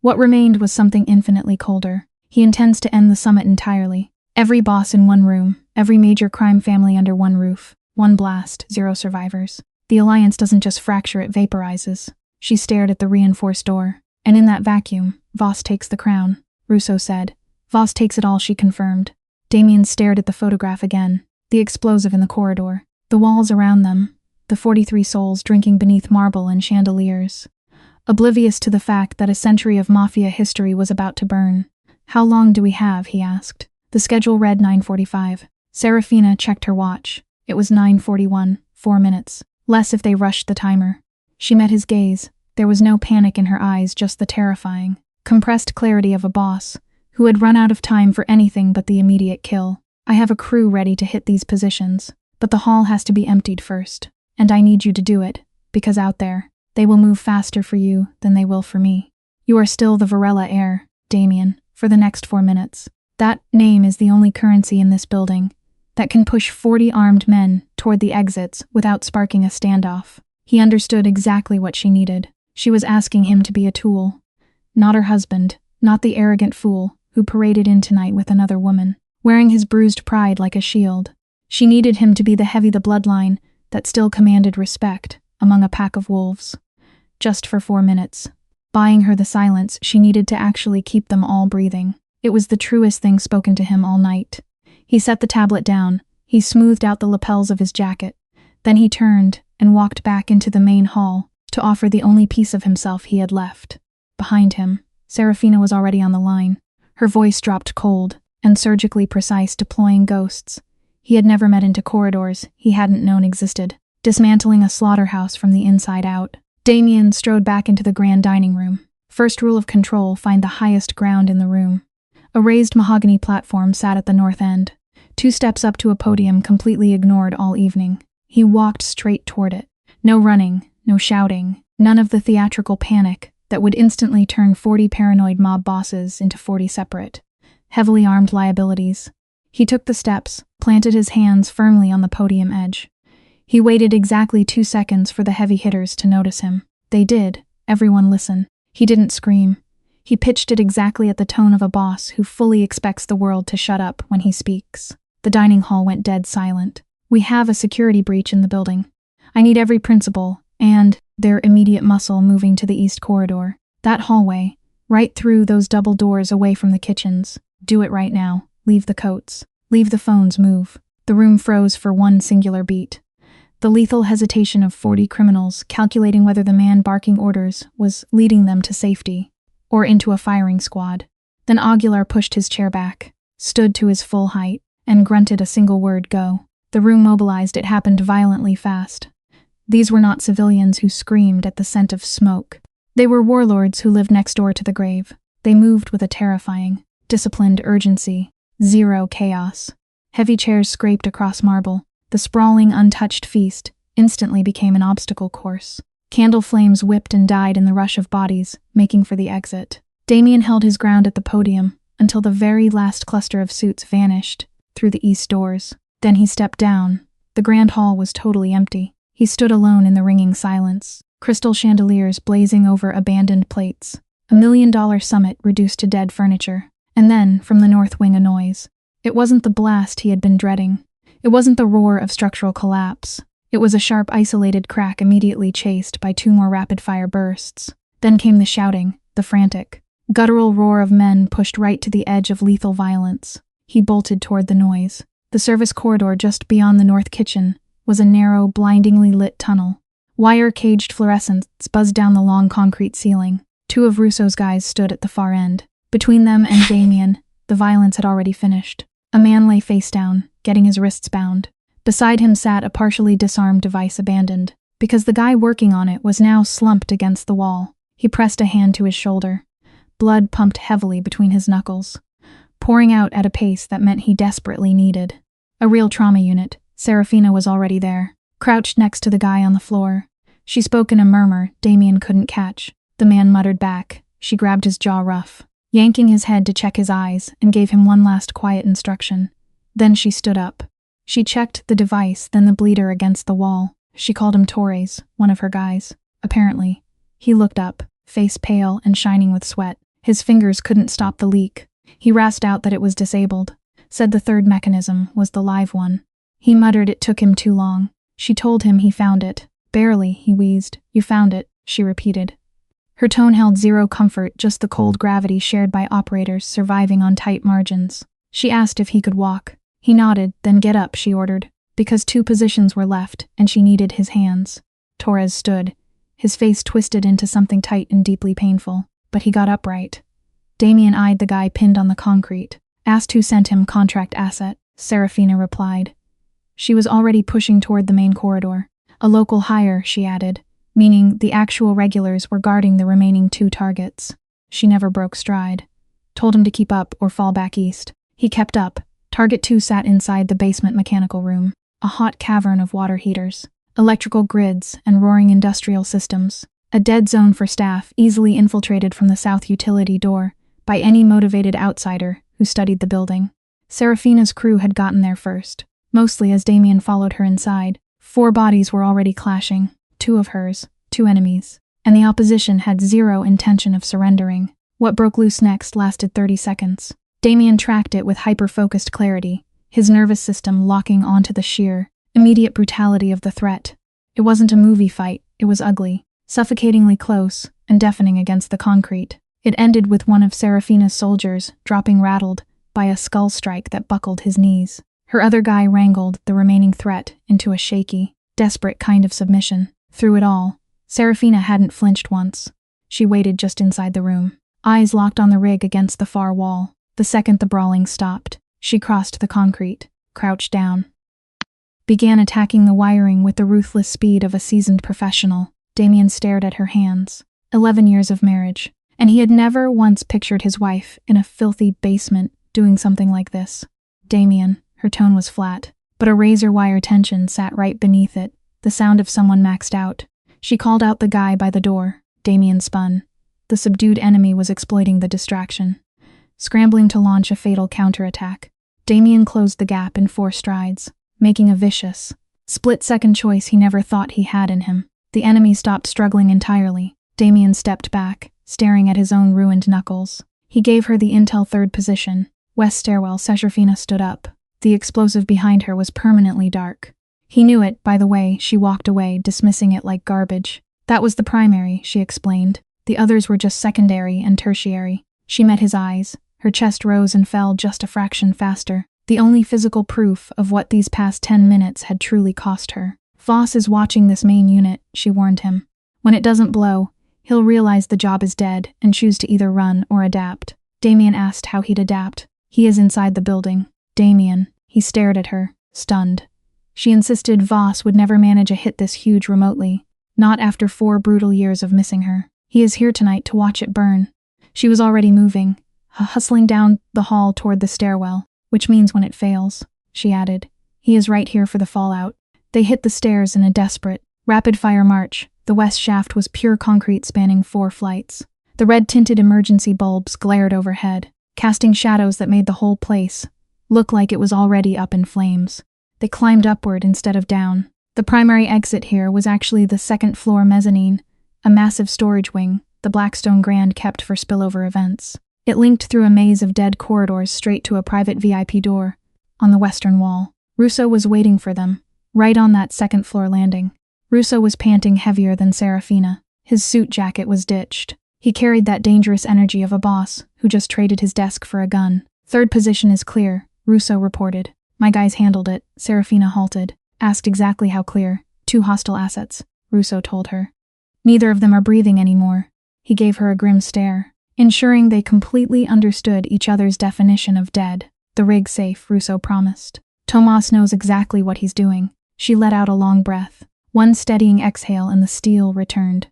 What remained was something infinitely colder. He intends to end the summit entirely. Every boss in one room, every major crime family under one roof. One blast, 0 survivors. The Alliance doesn't just fracture, it vaporizes. She stared at the reinforced door. "And in that vacuum, Voss takes the crown," Russo said. "Voss takes it all," she confirmed. Damien stared at the photograph again. The explosive in the corridor. The walls around them. The 43 souls drinking beneath marble and chandeliers. Oblivious to the fact that a century of Mafia history was about to burn. "How long do we have?" he asked. The schedule read 9:45. Serafina checked her watch. It was 9:41, 4 minutes. Less if they rushed the timer. She met his gaze. There was no panic in her eyes, just the terrifying, compressed clarity of a boss who had run out of time for anything but the immediate kill. "I have a crew ready to hit these positions, but the hall has to be emptied first. And I need you to do it, because out there, they will move faster for you than they will for me. You are still the Varela heir, Damien, for the next 4 minutes. That name is the only currency in this building that can push 40 armed men toward the exits without sparking a standoff." He understood exactly what she needed. She was asking him to be a tool. Not her husband, not the arrogant fool who paraded in tonight with another woman, wearing his bruised pride like a shield. She needed him to be the bloodline that still commanded respect among a pack of wolves. Just for 4 minutes. Buying her the silence she needed to actually keep them all breathing. It was the truest thing spoken to him all night. He set the tablet down. He smoothed out the lapels of his jacket. Then he turned and walked back into the main hall to offer the only piece of himself he had left. Behind him, Serafina was already on the line. Her voice dropped cold and surgically precise, deploying ghosts he had never met into corridors he hadn't known existed, dismantling a slaughterhouse from the inside out. Damien strode back into the grand dining room. First rule of control, find the highest ground in the room. A raised mahogany platform sat at the north end. 2 steps up to a podium completely ignored all evening. He walked straight toward it. No running, no shouting, none of the theatrical panic that would instantly turn 40 paranoid mob bosses into 40 separate, heavily armed liabilities. He took the steps, planted his hands firmly on the podium edge. He waited exactly 2 seconds for the heavy hitters to notice him. They did. Everyone listen. He didn't scream. He pitched it exactly at the tone of a boss who fully expects the world to shut up when he speaks. The dining hall went dead silent. "We have a security breach in the building. I need every principal and their immediate muscle moving to the east corridor. That hallway, right through those double doors away from the kitchens. Do it right now. Leave the coats. Leave the phones, move." The room froze for one singular beat. The lethal hesitation of 40 criminals calculating whether the man barking orders was leading them to safety or into a firing squad. Then Aguilar pushed his chair back, stood to his full height, and grunted a single word, "Go." The room mobilized. It happened violently fast. These were not civilians who screamed at the scent of smoke. They were warlords who lived next door to the grave. They moved with a terrifying, disciplined urgency. Zero chaos. Heavy chairs scraped across marble. The sprawling, untouched feast instantly became an obstacle course. Candle flames whipped and died in the rush of bodies, making for the exit. Damien held his ground at the podium until the very last cluster of suits vanished through the east doors. Then he stepped down. The grand hall was totally empty. He stood alone in the ringing silence, crystal chandeliers blazing over abandoned plates, $1 million summit reduced to dead furniture. And then, from the north wing, a noise. It wasn't the blast he had been dreading. It wasn't the roar of structural collapse. It was a sharp, isolated crack immediately chased by 2 more rapid-fire bursts. Then came the shouting, the frantic, guttural roar of men pushed right to the edge of lethal violence. He bolted toward the noise. The service corridor just beyond the north kitchen was a narrow, blindingly lit tunnel. Wire-caged fluorescents buzzed down the long concrete ceiling. 2 of Russo's guys stood at the far end. Between them and Damien, the violence had already finished. A man lay face down, getting his wrists bound. Beside him sat a partially disarmed device abandoned, because the guy working on it was now slumped against the wall. He pressed a hand to his shoulder. Blood pumped heavily between his knuckles, pouring out at a pace that meant he desperately needed a real trauma unit. Serafina was already there, crouched next to the guy on the floor. She spoke in a murmur Damien couldn't catch. The man muttered back. She grabbed his jaw rough, yanking his head to check his eyes, and gave him one last quiet instruction. Then she stood up. She checked the device, then the bleeder against the wall. She called him Torres, one of her guys. Apparently. He looked up, face pale and shining with sweat. His fingers couldn't stop the leak. He rasped out that it was disabled, said the third mechanism was the live one. He muttered it took him too long. She told him he found it. Barely, he wheezed. You found it, she repeated. Her tone held zero comfort, just the cold gravity shared by operators surviving on tight margins. She asked if he could walk. He nodded, then get up, she ordered, because 2 positions were left, and she needed his hands. Torres stood, his face twisted into something tight and deeply painful, but he got upright. Damien eyed the guy pinned on the concrete. Asked who sent him. Contract asset, Serafina replied. She was already pushing toward the main corridor. A local hire, she added, meaning the actual regulars were guarding the remaining 2 targets. She never broke stride. Told him to keep up or fall back east. He kept up. Target 2 sat inside the basement mechanical room, a hot cavern of water heaters, electrical grids, and roaring industrial systems. A dead zone for staff, easily infiltrated from the south utility door by any motivated outsider who studied the building. Serafina's crew had gotten there first, mostly as Damien followed her inside. 4 bodies were already clashing. 2 of hers, 2 enemies, and the opposition had zero intention of surrendering. What broke loose next lasted 30 seconds. Damien tracked it with hyper-focused clarity, his nervous system locking onto the sheer, immediate brutality of the threat. It wasn't a movie fight, it was ugly, suffocatingly close, and deafening against the concrete. It ended with one of Serafina's soldiers dropping rattled by a skull strike that buckled his knees. Her other guy wrangled the remaining threat into a shaky, desperate kind of submission. Through it all, Serafina hadn't flinched once. She waited just inside the room, eyes locked on the rig against the far wall. The second the brawling stopped, she crossed the concrete, crouched down, began attacking the wiring with the ruthless speed of a seasoned professional. Damien stared at her hands. 11 years of marriage, and he had never once pictured his wife in a filthy basement doing something like this. Damien, her tone was flat, but a razor wire tension sat right beneath it, the sound of someone maxed out. She called out the guy by the door. Damien spun. The subdued enemy was exploiting the distraction, scrambling to launch a fatal counterattack. Damien closed the gap in 4 strides, making a vicious, split-second choice he never thought he had in him. The enemy stopped struggling entirely. Damien stepped back, staring at his own ruined knuckles. He gave her the intel 3rd position. West stairwell. Serafina stood up. The explosive behind her was permanently dark. He knew it, by the way she walked away, dismissing it like garbage. That was the primary, she explained. The others were just secondary and tertiary. She met his eyes. Her chest rose and fell just a fraction faster. The only physical proof of what these past 10 minutes had truly cost her. Voss is watching this main unit, she warned him. When it doesn't blow, he'll realize the job is dead and choose to either run or adapt. Damien asked how he'd adapt. He is inside the building. Damien. He stared at her, stunned. She insisted Voss would never manage a hit this huge remotely, not after 4 brutal years of missing her. He is here tonight to watch it burn. She was already moving, hustling down the hall toward the stairwell, which means when it fails, she added. He is right here for the fallout. They hit the stairs in a desperate, rapid-fire march. The west shaft was pure concrete spanning 4 flights. The red-tinted emergency bulbs glared overhead, casting shadows that made the whole place look like it was already up in flames. They climbed upward instead of down. The primary exit here was actually the second-floor mezzanine, a massive storage wing the Blackstone Grand kept for spillover events. It linked through a maze of dead corridors straight to a private VIP door on the western wall. Russo was waiting for them, right on that second-floor landing. Russo was panting heavier than Serafina. His suit jacket was ditched. He carried that dangerous energy of a boss who just traded his desk for a gun. "Third position is clear," Russo reported. "My guys handled it." Serafina halted. Asked exactly how clear. 2 hostile assets, Russo told her. "Neither of them are breathing anymore." He gave her a grim stare, ensuring they completely understood each other's definition of dead. "The rig's safe," Russo promised. "Tomas knows exactly what he's doing." She let out a long breath. One steadying exhale and the steel returned.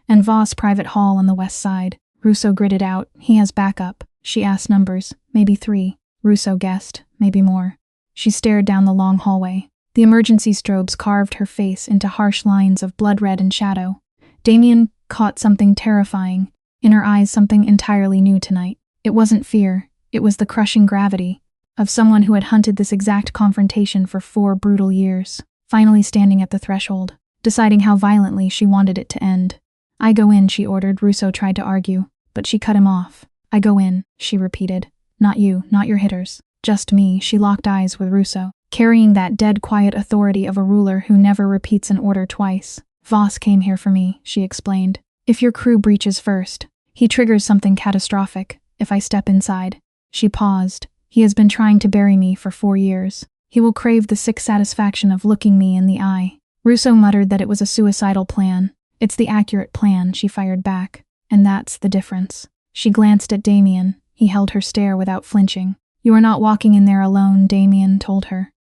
"And Voss private hall on the west side." Russo gritted out. "He has backup." She asked numbers. "Maybe 3. Russo guessed. "Maybe more." She stared down the long hallway. The emergency strobes carved her face into harsh lines of blood red and shadow. Damien caught something terrifying. In her eyes, something entirely new tonight. It wasn't fear. It was the crushing gravity of someone who had hunted this exact confrontation for 4 brutal years, finally standing at the threshold, deciding how violently she wanted it to end. "I go in," she ordered. Russo tried to argue, but she cut him off. "I go in," she repeated. "Not you, not your hitters. Just me." She locked eyes with Russo, carrying that dead quiet authority of a ruler who never repeats an order twice. "Voss came here for me," she explained. "If your crew breaches first, he triggers something catastrophic. If I step inside." She paused. "He has been trying to bury me for 4 years. He will crave the sick satisfaction of looking me in the eye." Russo muttered that it was a suicidal plan. "It's the accurate plan," she fired back. "And that's the difference." She glanced at Damien. He held her stare without flinching. "You are not walking in there alone," Damien told her.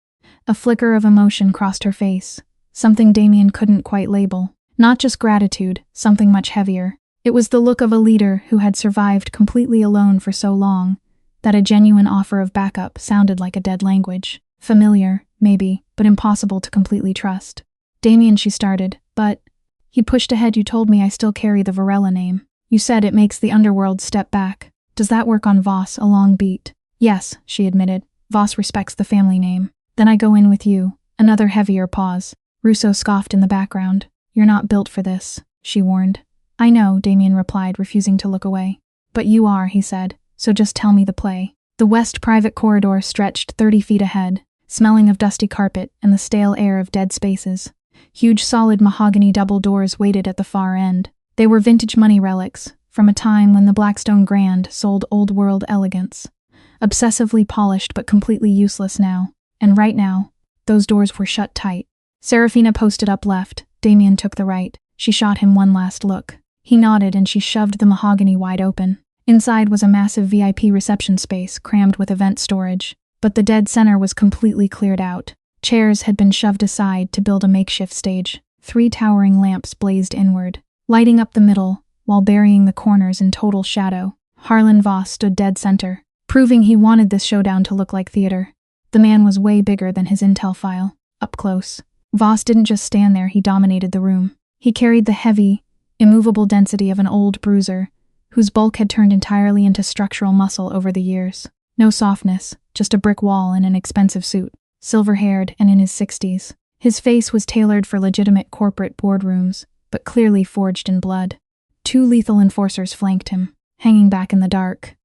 A flicker of emotion crossed her face. Something Damien couldn't quite label. Not just gratitude, something much heavier. It was the look of a leader who had survived completely alone for so long that a genuine offer of backup sounded like a dead language. Familiar, maybe, but impossible to completely trust. "Damien," she started, "but..." He pushed ahead. "You told me I still carry the Varela name. You said it makes the underworld step back. Does that work on Voss?" A long beat. "Yes," she admitted. "Voss respects the family name." "Then I go in with you." Another heavier pause. Russo scoffed in the background. "You're not built for this," she warned. "I know," Damien replied, refusing to look away. "But you are," he said, "so just tell me the play." The west private corridor stretched 30 feet ahead, smelling of dusty carpet and the stale air of dead spaces. Huge solid mahogany double doors waited at the far end. They were vintage money relics, from a time when the Blackstone Grand sold old-world elegance. Obsessively polished but completely useless now. And right now, those doors were shut tight. Serafina posted up left. Damien took the right. She shot him one last look. He nodded and she shoved the mahogany wide open. Inside was a massive VIP reception space crammed with event storage. But the dead center was completely cleared out. Chairs had been shoved aside to build a makeshift stage. 3 towering lamps blazed inward, lighting up the middle while burying the corners in total shadow. Harlan Voss stood dead center, proving he wanted this showdown to look like theater. The man was way bigger than his intel file. Up close, Voss didn't just stand there, he dominated the room. He carried the heavy, immovable density of an old bruiser, whose bulk had turned entirely into structural muscle over the years. No softness, just a brick wall and an expensive suit. Silver-haired and in his 60s. His face was tailored for legitimate corporate boardrooms, but clearly forged in blood. 2 lethal enforcers flanked him, hanging back in the dark.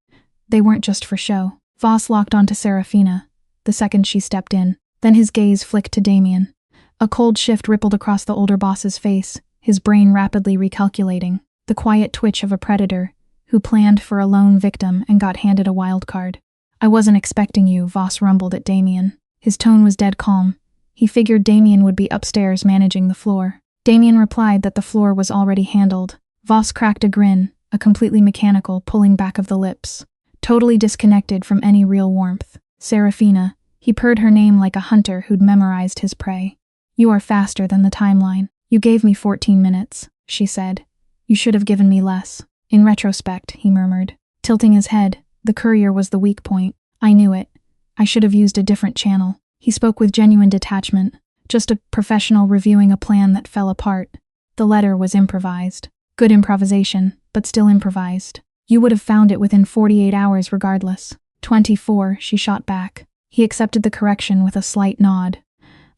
They weren't just for show. Voss locked onto Serafina the second she stepped in. Then his gaze flicked to Damien. A cold shift rippled across the older boss's face, his brain rapidly recalculating. The quiet twitch of a predator who planned for a lone victim and got handed a wild card. "I wasn't expecting you," Voss rumbled at Damien. His tone was dead calm. He figured Damien would be upstairs managing the floor. Damien replied that the floor was already handled. Voss cracked a grin, a completely mechanical pulling back of the lips, totally disconnected from any real warmth. "Serafina." He purred her name like a hunter who'd memorized his prey. "You are faster than the timeline. You gave me 14 minutes, she said. "You should have given me less." "In retrospect," he murmured, tilting his head. "The courier was the weak point. I knew it. I should have used a different channel." He spoke with genuine detachment, just a professional reviewing a plan that fell apart. The letter was improvised. Good improvisation, but still improvised. You would have found it within 48 hours regardless. 24, she shot back. He accepted the correction with a slight nod.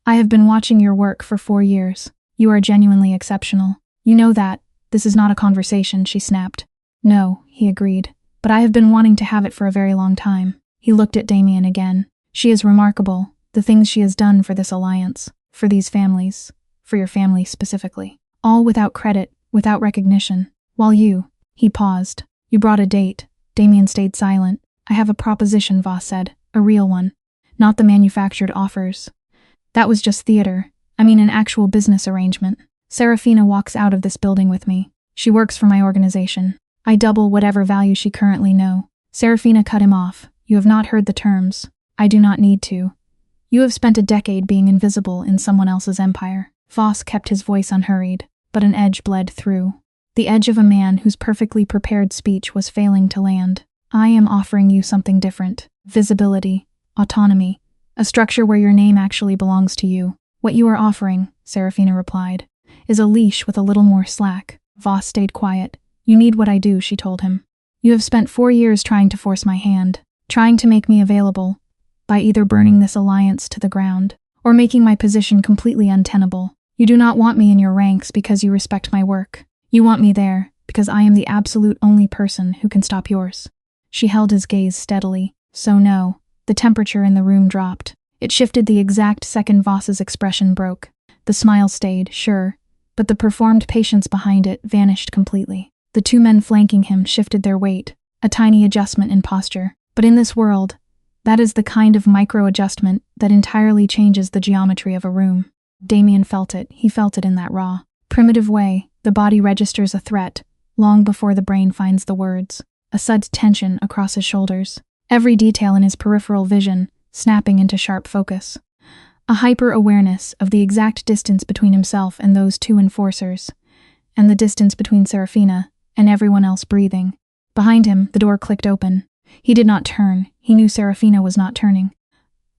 I have been watching your work for 4 years. You are genuinely exceptional. You know that. This is not a conversation, she snapped. No, he agreed. But I have been wanting to have it for a very long time. He looked at Damien again. She is remarkable. The things she has done for this alliance, for these families, for your family specifically. All without credit, without recognition. While he paused. You brought a date. Damien stayed silent. I have a proposition, Voss said. A real one. Not the manufactured offers. That was just theater. I mean an actual business arrangement. Serafina walks out of this building with me. She works for my organization. I double whatever value she currently know. Serafina cut him off. You have not heard the terms. I do not need to. You have spent a decade being invisible in someone else's empire. Voss kept his voice unhurried, but an edge bled through. The edge of a man whose perfectly prepared speech was failing to land. I am offering you something different. Visibility. Autonomy. A structure where your name actually belongs to you. What you are offering, Serafina replied, is a leash with a little more slack. Voss stayed quiet. You need what I do, she told him. You have spent 4 years trying to force my hand, trying to make me available, by either burning this alliance to the ground, or making my position completely untenable. You do not want me in your ranks because you respect my work. You want me there, because I am the absolute only person who can stop yours. She held his gaze steadily. So no. The temperature in the room dropped. It shifted the exact second Voss's expression broke. The smile stayed, sure, but the performed patience behind it vanished completely. The 2 men flanking him shifted their weight, a tiny adjustment in posture. But in this world, that is the kind of micro-adjustment that entirely changes the geometry of a room. Damien felt it. He felt it in that raw, primitive way. The body registers a threat, long before the brain finds the words. A sudden tension across his shoulders. Every detail in his peripheral vision snapping into sharp focus. A hyper-awareness of the exact distance between himself and those 2 enforcers, and the distance between Serafina and everyone else breathing. Behind him, the door clicked open. He did not turn. He knew Serafina was not turning.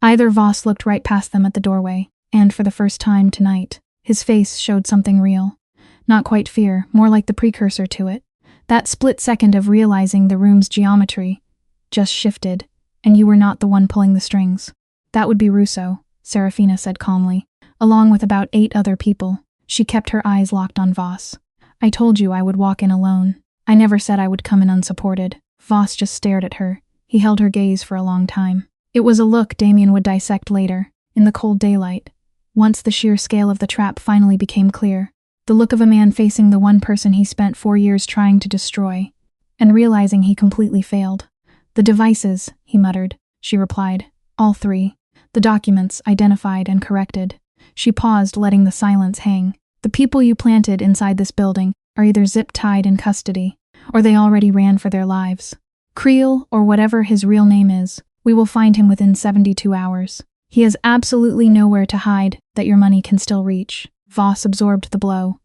Either Voss looked right past them at the doorway, and for the first time tonight, his face showed something real. Not quite fear, more like the precursor to it. That split second of realizing the room's geometry just shifted, and you were not the one pulling the strings. That would be Russo, Serafina said calmly, along with about 8 other people. She kept her eyes locked on Voss. I told you I would walk in alone. I never said I would come in unsupported. Voss just stared at her. He held her gaze for a long time. It was a look Damien would dissect later, in the cold daylight, once the sheer scale of the trap finally became clear. The look of a man facing the one person he spent 4 years trying to destroy, and realizing he completely failed. The devices, he muttered. She replied. All 3. The documents, identified and corrected. She paused, letting the silence hang. The people you planted inside this building are either zip-tied in custody, or they already ran for their lives. Creel, or whatever his real name is, we will find him within 72 hours. He has absolutely nowhere to hide that your money can still reach. Voss absorbed the blow.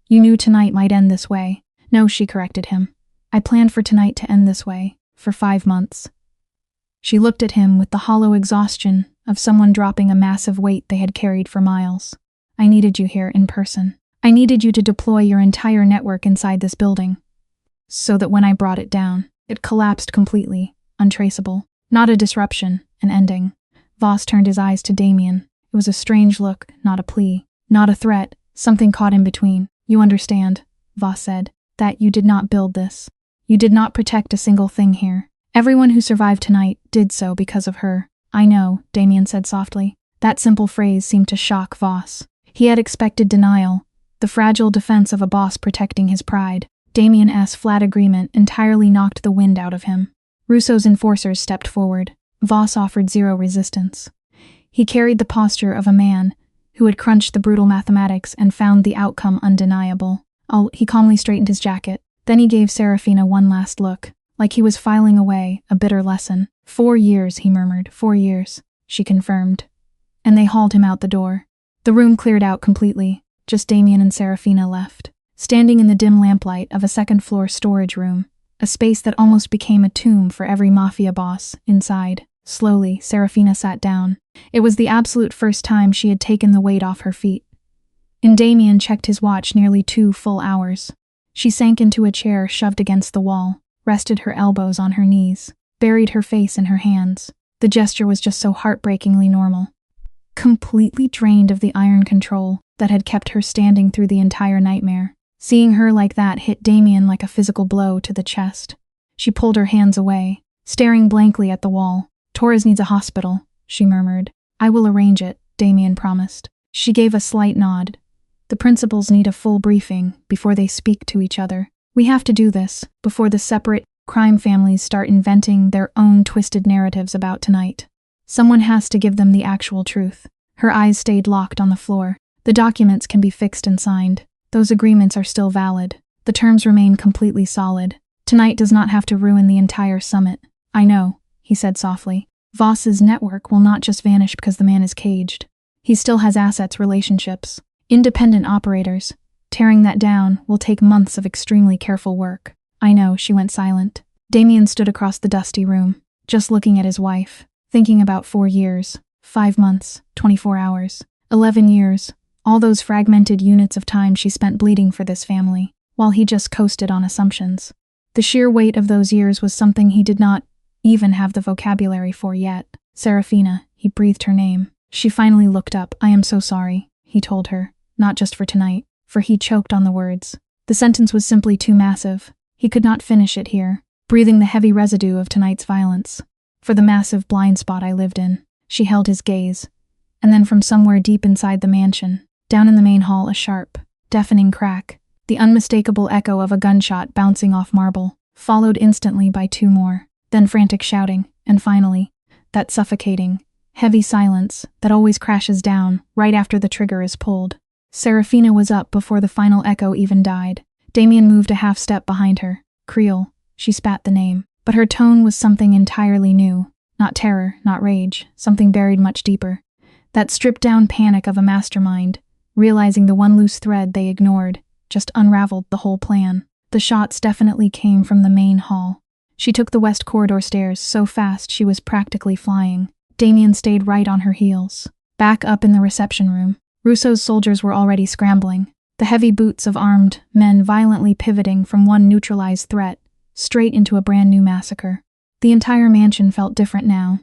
You knew tonight might end this way. No, she corrected him. I planned for tonight to end this way, for 5 months. She looked at him with the hollow exhaustion of someone dropping a massive weight they had carried for miles. I needed you here in person. I needed you to deploy your entire network inside this building, so that when I brought it down, it collapsed completely, untraceable. Not a disruption, an ending. Voss turned his eyes to Damien. It was a strange look, not a plea, not a threat, something caught in between. You understand, Voss said, that you did not build this. You did not protect a single thing here. Everyone who survived tonight did so because of her. I know, Damien said softly. That simple phrase seemed to shock Voss. He had expected denial, the fragile defense of a boss protecting his pride. Damien's flat agreement entirely knocked the wind out of him. Russo's enforcers stepped forward. Voss offered zero resistance. He carried the posture of a man who had crunched the brutal mathematics and found the outcome undeniable. He calmly straightened his jacket. Then he gave Serafina one last look, like he was filing away a bitter lesson. 4 years, he murmured. 4 years, she confirmed. And they hauled him out the door. The room cleared out completely. Just Damien and Serafina left, standing in the dim lamplight of a second-floor storage room, a space that almost became a tomb for every mafia boss inside. Slowly, Serafina sat down. It was the absolute first time she had taken the weight off her feet. And Damien checked his watch nearly 2 full hours. She sank into a chair shoved against the wall. rested her elbows on her knees, buried her face in her hands. The gesture was just so heartbreakingly normal. Completely drained of the iron control that had kept her standing through the entire nightmare. Seeing her like that hit Damien like a physical blow to the chest. She pulled her hands away, staring blankly at the wall. "Torres needs a hospital," she murmured. "I will arrange it," Damien promised. She gave a slight nod. "The principals need a full briefing before they speak to each other. We have to do this before the separate crime families start inventing their own twisted narratives about tonight. Someone has to give them the actual truth." Her eyes stayed locked on the floor. "The documents can be fixed and signed. Those agreements are still valid. The terms remain completely solid. Tonight does not have to ruin the entire summit." "I know," he said softly. "Voss's network will not just vanish because the man is caged. He still has assets, relationships, independent operators. Tearing that down will take months of extremely careful work." "I know," she went silent. Damien stood across the dusty room, just looking at his wife, thinking about 4 years, 5 months, 24 hours, 11 years, all those fragmented units of time she spent bleeding for this family, while he just coasted on assumptions. The sheer weight of those years was something he did not even have the vocabulary for yet. "Serafina," he breathed her name. She finally looked up. "I am so sorry," he told her, "not just for tonight," for he choked on the words. The sentence was simply too massive. He could not finish it here, breathing the heavy residue of tonight's violence. "For the massive blind spot I lived in." She held his gaze. And then from somewhere deep inside the mansion, down in the main hall, a sharp, deafening crack, the unmistakable echo of a gunshot bouncing off marble, followed instantly by 2 more, then frantic shouting, and finally, that suffocating, heavy silence that always crashes down right after the trigger is pulled. Serafina was up before the final echo even died. Damien moved a half step behind her. "Creel," she spat the name, but her tone was something entirely new. Not terror, not rage, something buried much deeper. That stripped-down panic of a mastermind, realizing the one loose thread they ignored, just unraveled the whole plan. The shots definitely came from the main hall. She took the west corridor stairs so fast she was practically flying. Damien stayed right on her heels. Back up in the reception room, Russo's soldiers were already scrambling, the heavy boots of armed men violently pivoting from one neutralized threat straight into a brand new massacre. The entire mansion felt different now.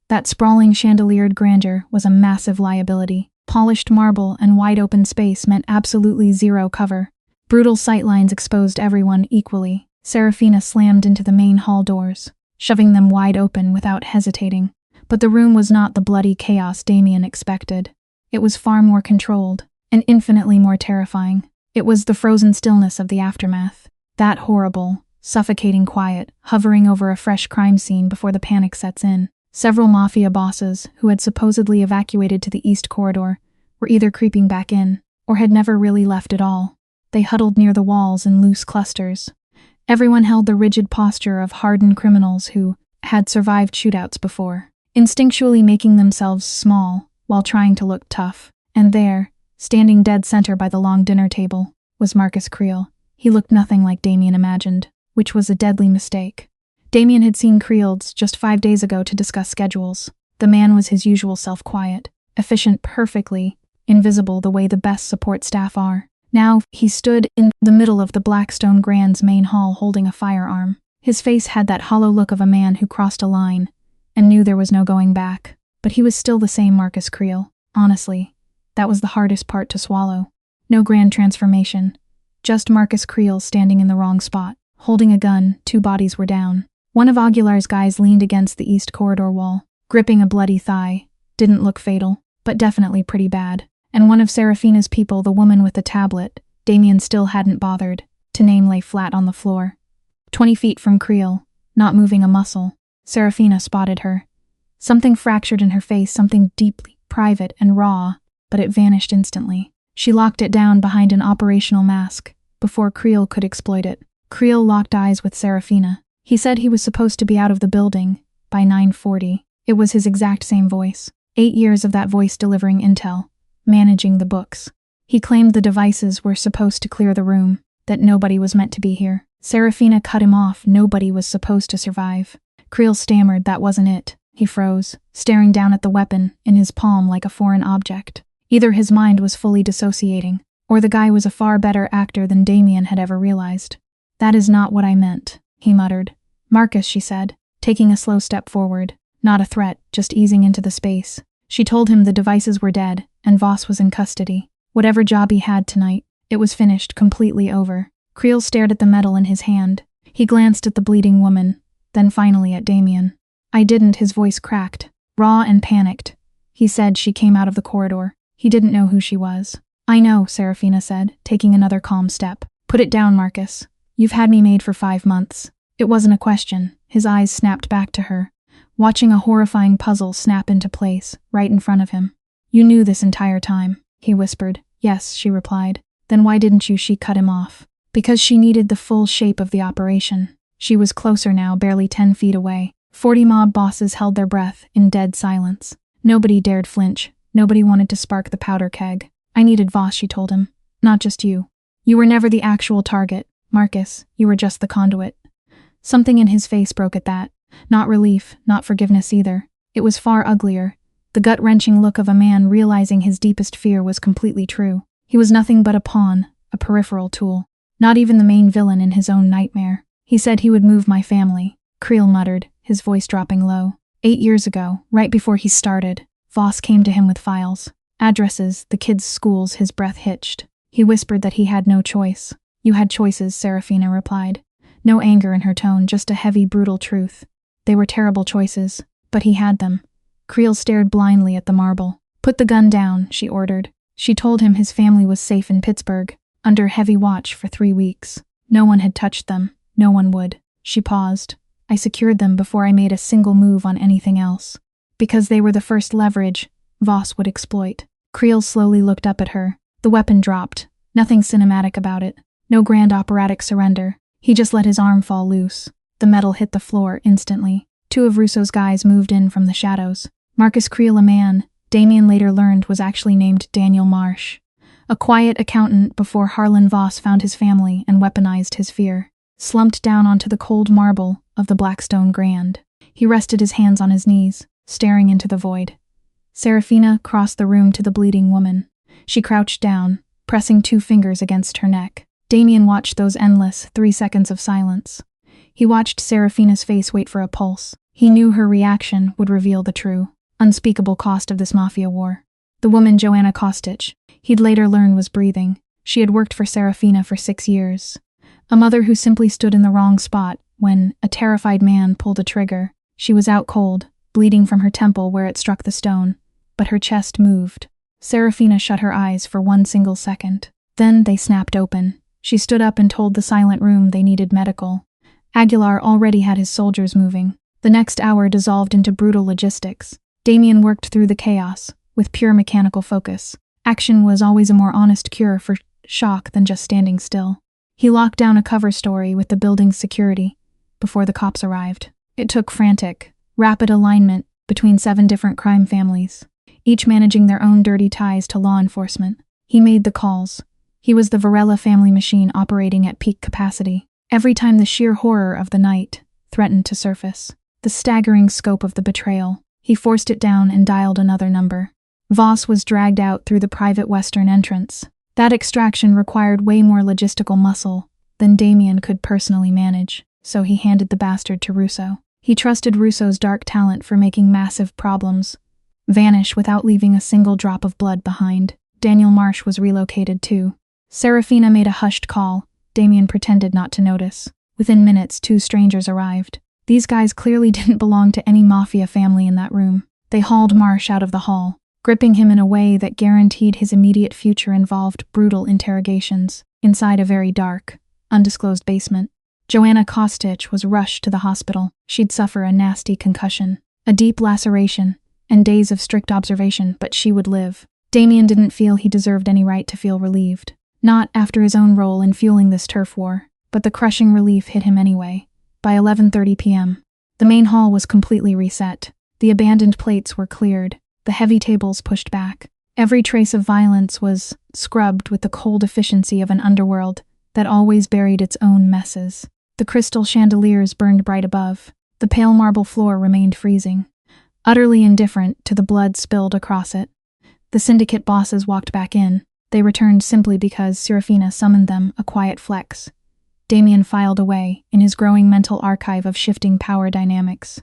That sprawling chandeliered grandeur was a massive liability. Polished marble and wide-open space meant absolutely zero cover. Brutal sightlines exposed everyone equally. Serafina slammed into the main hall doors, shoving them wide open without hesitating. But the room was not the bloody chaos Damien expected. It was far more controlled, and infinitely more terrifying. It was the frozen stillness of the aftermath. That horrible, suffocating quiet, hovering over a fresh crime scene before the panic sets in. Several mafia bosses, who had supposedly evacuated to the east corridor, were either creeping back in, or had never really left at all. They huddled near the walls in loose clusters. Everyone held the rigid posture of hardened criminals who had survived shootouts before, instinctually making themselves small while trying to look tough. And there, standing dead center by the long dinner table, was Marcus Creel. He looked nothing like Damien imagined, which was a deadly mistake. Damien had seen Creel's just 5 days ago to discuss schedules. The man was his usual self, quiet, efficient, perfectly invisible the way the best support staff are. Now, he stood in the middle of the Blackstone Grand's main hall holding a firearm. His face had that hollow look of a man who crossed a line and knew there was no going back. But he was still the same Marcus Creel. Honestly, that was the hardest part to swallow. No grand transformation. Just Marcus Creel standing in the wrong spot, holding a gun. 2 bodies were down. One of Aguilar's guys leaned against the east corridor wall, gripping a bloody thigh. Didn't look fatal, but definitely pretty bad. And one of Serafina's people, the woman with the tablet, Damien still hadn't bothered to name, lay flat on the floor. 20 feet from Creel, not moving a muscle. Serafina spotted her. Something fractured in her face, something deeply private and raw, but it vanished instantly. She locked it down behind an operational mask before Creel could exploit it. Creel locked eyes with Serafina. He said he was supposed to be out of the building by 9:40. It was his exact same voice. 8 years of that voice delivering intel, managing the books. He claimed the devices were supposed to clear the room, that nobody was meant to be here. Serafina cut him off. Nobody was supposed to survive. Creel stammered that wasn't it. He froze, staring down at the weapon in his palm like a foreign object. Either his mind was fully dissociating, or the guy was a far better actor than Damien had ever realized. "That is not what I meant," he muttered. Marcus, she said, taking a slow step forward. Not a threat, just easing into the space. She told him the devices were dead, and Voss was in custody. Whatever job he had tonight, it was finished, completely over. Creel stared at the metal in his hand. He glanced at the bleeding woman, then finally at Damien. I didn't, his voice cracked, raw and panicked. He said she came out of the corridor. He didn't know who she was. I know, Serafina said, taking another calm step. Put it down, Marcus. You've had me made for 5 months. It wasn't a question. His eyes snapped back to her, watching a horrifying puzzle snap into place, right in front of him. You knew this entire time, he whispered. Yes, she replied. Then why didn't you? She cut him off. Because she needed the full shape of the operation. She was closer now, barely 10 feet away. 40 mob bosses held their breath in dead silence. Nobody dared flinch. Nobody wanted to spark the powder keg. I needed Voss, she told him. Not just you. You were never the actual target, Marcus. You were just the conduit. Something in his face broke at that. Not relief, not forgiveness either. It was far uglier. The gut-wrenching look of a man realizing his deepest fear was completely true. He was nothing but a pawn, a peripheral tool. Not even the main villain in his own nightmare. He said he would move my family. Creel muttered, his voice dropping low. 8 years ago, right before he started, Voss came to him with files. Addresses, the kids' schools. His breath hitched. He whispered that he had no choice. You had choices, Serafina replied. No anger in her tone, just a heavy, brutal truth. They were terrible choices, but he had them. Creel stared blindly at the marble. Put the gun down, she ordered. She told him his family was safe in Pittsburgh, under heavy watch for 3 weeks. No one had touched them. No one would. She paused. I secured them before I made a single move on anything else. Because they were the first leverage Voss would exploit. Creel slowly looked up at her. The weapon dropped. Nothing cinematic about it. No grand operatic surrender. He just let his arm fall loose. The metal hit the floor instantly. 2 of Russo's guys moved in from the shadows. Marcus Creel, a man Damien later learned was actually named Daniel Marsh. A quiet accountant before Harlan Voss found his family and weaponized his fear. Slumped down onto the cold marble of the Blackstone Grand. He rested his hands on his knees, staring into the void. Serafina crossed the room to the bleeding woman. She crouched down, pressing 2 fingers against her neck. Damien watched those endless 3 seconds of silence. He watched Serafina's face wait for a pulse. He knew her reaction would reveal the true, unspeakable cost of this mafia war. The woman Joanna Kostic, he'd later learn, was breathing. She had worked for Serafina for 6 years. A mother who simply stood in the wrong spot when a terrified man pulled a trigger. She was out cold, bleeding from her temple where it struck the stone, but her chest moved. Serafina shut her eyes for 1 single second. Then they snapped open. She stood up and told the silent room they needed medical. Aguilar already had his soldiers moving. The next hour dissolved into brutal logistics. Damien worked through the chaos, with pure mechanical focus. Action was always a more honest cure for shock than just standing still. He locked down a cover story with the building's security before the cops arrived. It took frantic, rapid alignment between 7 different crime families, each managing their own dirty ties to law enforcement. He made the calls. He was the Varela family machine operating at peak capacity. Every time the sheer horror of the night threatened to surface, the staggering scope of the betrayal, he forced it down and dialed another number. Voss was dragged out through the private western entrance. That extraction required way more logistical muscle than Damien could personally manage, so he handed the bastard to Russo. He trusted Russo's dark talent for making massive problems vanish without leaving a single drop of blood behind. Daniel Marsh was relocated too. Serafina made a hushed call. Damien pretended not to notice. Within minutes, 2 strangers arrived. These guys clearly didn't belong to any mafia family in that room. They hauled Marsh out of the hall, gripping him in a way that guaranteed his immediate future involved brutal interrogations inside a very dark, undisclosed basement. Joanna Kostic was rushed to the hospital. She'd suffer a nasty concussion, a deep laceration, and days of strict observation, but she would live. Damien didn't feel he deserved any right to feel relieved. Not after his own role in fueling this turf war, but the crushing relief hit him anyway. By 11:30 p.m., the main hall was completely reset. The abandoned plates were cleared, the heavy tables pushed back. Every trace of violence was scrubbed with the cold efficiency of an underworld that always buried its own messes. The crystal chandeliers burned bright above. The pale marble floor remained freezing, utterly indifferent to the blood spilled across it. The syndicate bosses walked back in. They returned simply because Serafina summoned them, a quiet flex. Damien filed away in his growing mental archive of shifting power dynamics.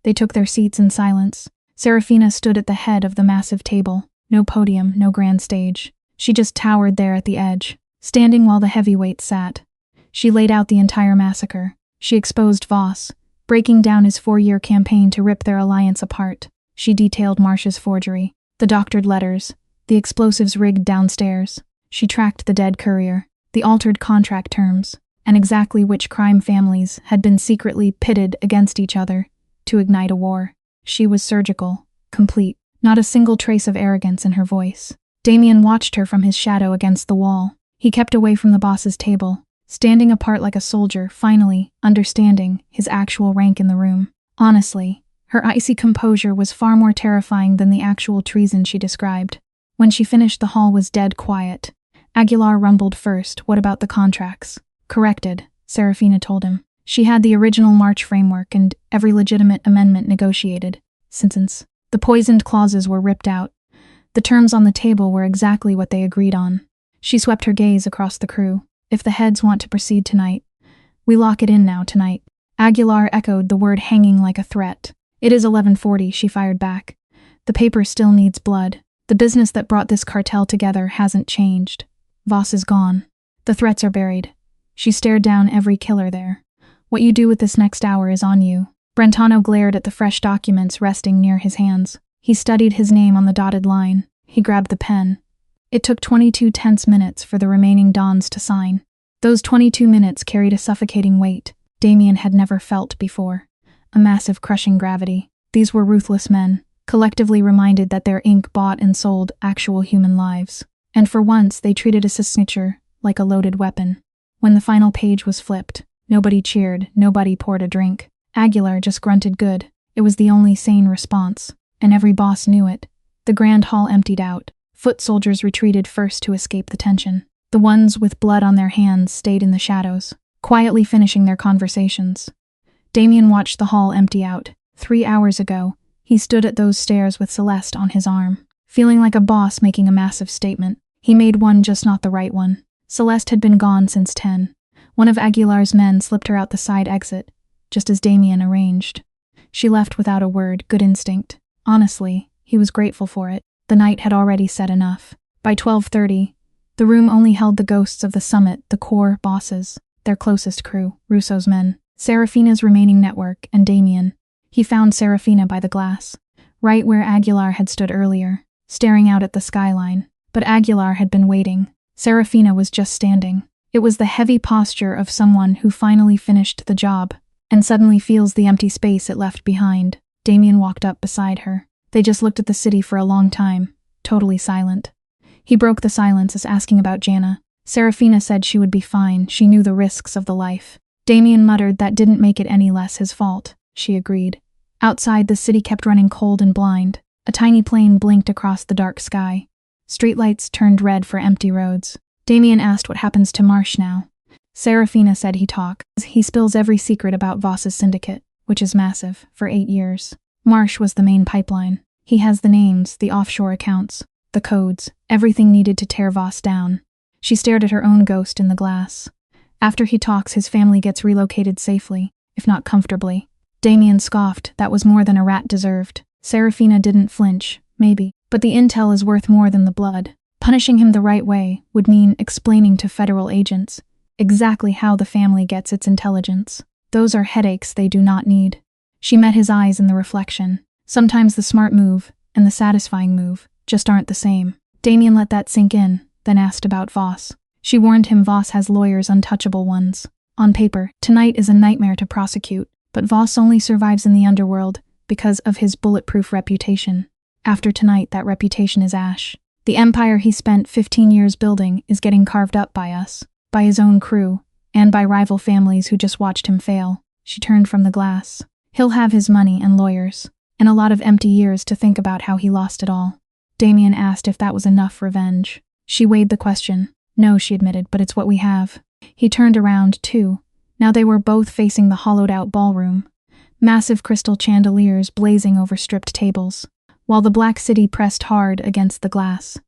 They took their seats in silence. Serafina stood at the head of the massive table. No podium, no grand stage. She just towered there at the edge, standing while the heavyweights sat. She laid out the entire massacre. She exposed Voss, breaking down his 4-year campaign to rip their alliance apart. She detailed Marsh's forgery, the doctored letters, the explosives rigged downstairs. She tracked the dead courier, the altered contract terms, and exactly which crime families had been secretly pitted against each other to ignite a war. She was surgical, complete, not a single trace of arrogance in her voice. Damien watched her from his shadow against the wall. He kept away from the boss's table, standing apart like a soldier, finally understanding his actual rank in the room. Honestly, her icy composure was far more terrifying than the actual treason she described. When she finished, the hall was dead quiet. Aguilar rumbled first. What about the contracts? Corrected, Serafina told him. She had the original March framework and every legitimate amendment negotiated. Since the poisoned clauses were ripped out, the terms on the table were exactly what they agreed on. She swept her gaze across the crew. If the heads want to proceed tonight, we lock it in now tonight. Aguilar echoed the word, hanging like a threat. It is 11:40, she fired back. The paper still needs blood. The business that brought this cartel together hasn't changed. Voss is gone. The threats are buried. She stared down every killer there. What you do with this next hour is on you. Brentano glared at the fresh documents resting near his hands. He studied his name on the dotted line. He grabbed the pen. It took 22 tense minutes for the remaining dons to sign. Those 22 minutes carried a suffocating weight Damien had never felt before. A massive crushing gravity. These were ruthless men, collectively reminded that their ink bought and sold actual human lives. And for once, they treated a signature like a loaded weapon. When the final page was flipped, nobody cheered, nobody poured a drink. Aguilar just grunted good. It was the only sane response, and every boss knew it. The grand hall emptied out. Foot soldiers retreated first to escape the tension. The ones with blood on their hands stayed in the shadows, quietly finishing their conversations. Damien watched the hall empty out. 3 hours ago, he stood at those stairs with Celeste on his arm, feeling like a boss making a massive statement. He made one, just not the right one. Celeste had been gone since 10. One of Aguilar's men slipped her out the side exit, just as Damien arranged. She left without a word, good instinct. Honestly, he was grateful for it. The night had already said enough. By 12:30, the room only held the ghosts of the summit, the core bosses, their closest crew, Russo's men, Serafina's remaining network, and Damien. He found Serafina by the glass, right where Aguilar had stood earlier, staring out at the skyline. But Aguilar had been waiting. Serafina was just standing. It was the heavy posture of someone who finally finished the job, and suddenly feels the empty space it left behind. Damien walked up beside her. They just looked at the city for a long time, totally silent. He broke the silence as asking about Jana. Serafina said she would be fine. She knew the risks of the life. Damien muttered that didn't make it any less his fault. She agreed. Outside, the city kept running cold and blind. A tiny plane blinked across the dark sky. Streetlights turned red for empty roads. Damien asked what happens to Marsh now. Serafina said he talks. He spills every secret about Voss's syndicate, which is massive, for 8 years. Marsh was the main pipeline. He has the names, the offshore accounts, the codes, everything needed to tear Voss down. She stared at her own ghost in the glass. After he talks, his family gets relocated safely, if not comfortably. Damien scoffed. That was more than a rat deserved. Serafina didn't flinch, maybe, but the intel is worth more than the blood. Punishing him the right way would mean explaining to federal agents exactly how the family gets its intelligence. Those are headaches they do not need. She met his eyes in the reflection. Sometimes the smart move and the satisfying move just aren't the same. Damien let that sink in, then asked about Voss. She warned him Voss has lawyers, untouchable ones. On paper, tonight is a nightmare to prosecute, but Voss only survives in the underworld because of his bulletproof reputation. After tonight, that reputation is ash. The empire he spent 15 years building is getting carved up by us, by his own crew, and by rival families who just watched him fail. She turned from the glass. He'll have his money and lawyers, and a lot of empty years to think about how he lost it all. Damien asked if that was enough revenge. She weighed the question. No, she admitted, but it's what we have. He turned around, too. Now they were both facing the hollowed-out ballroom. Massive crystal chandeliers blazing over stripped tables, while the black city pressed hard against the glass.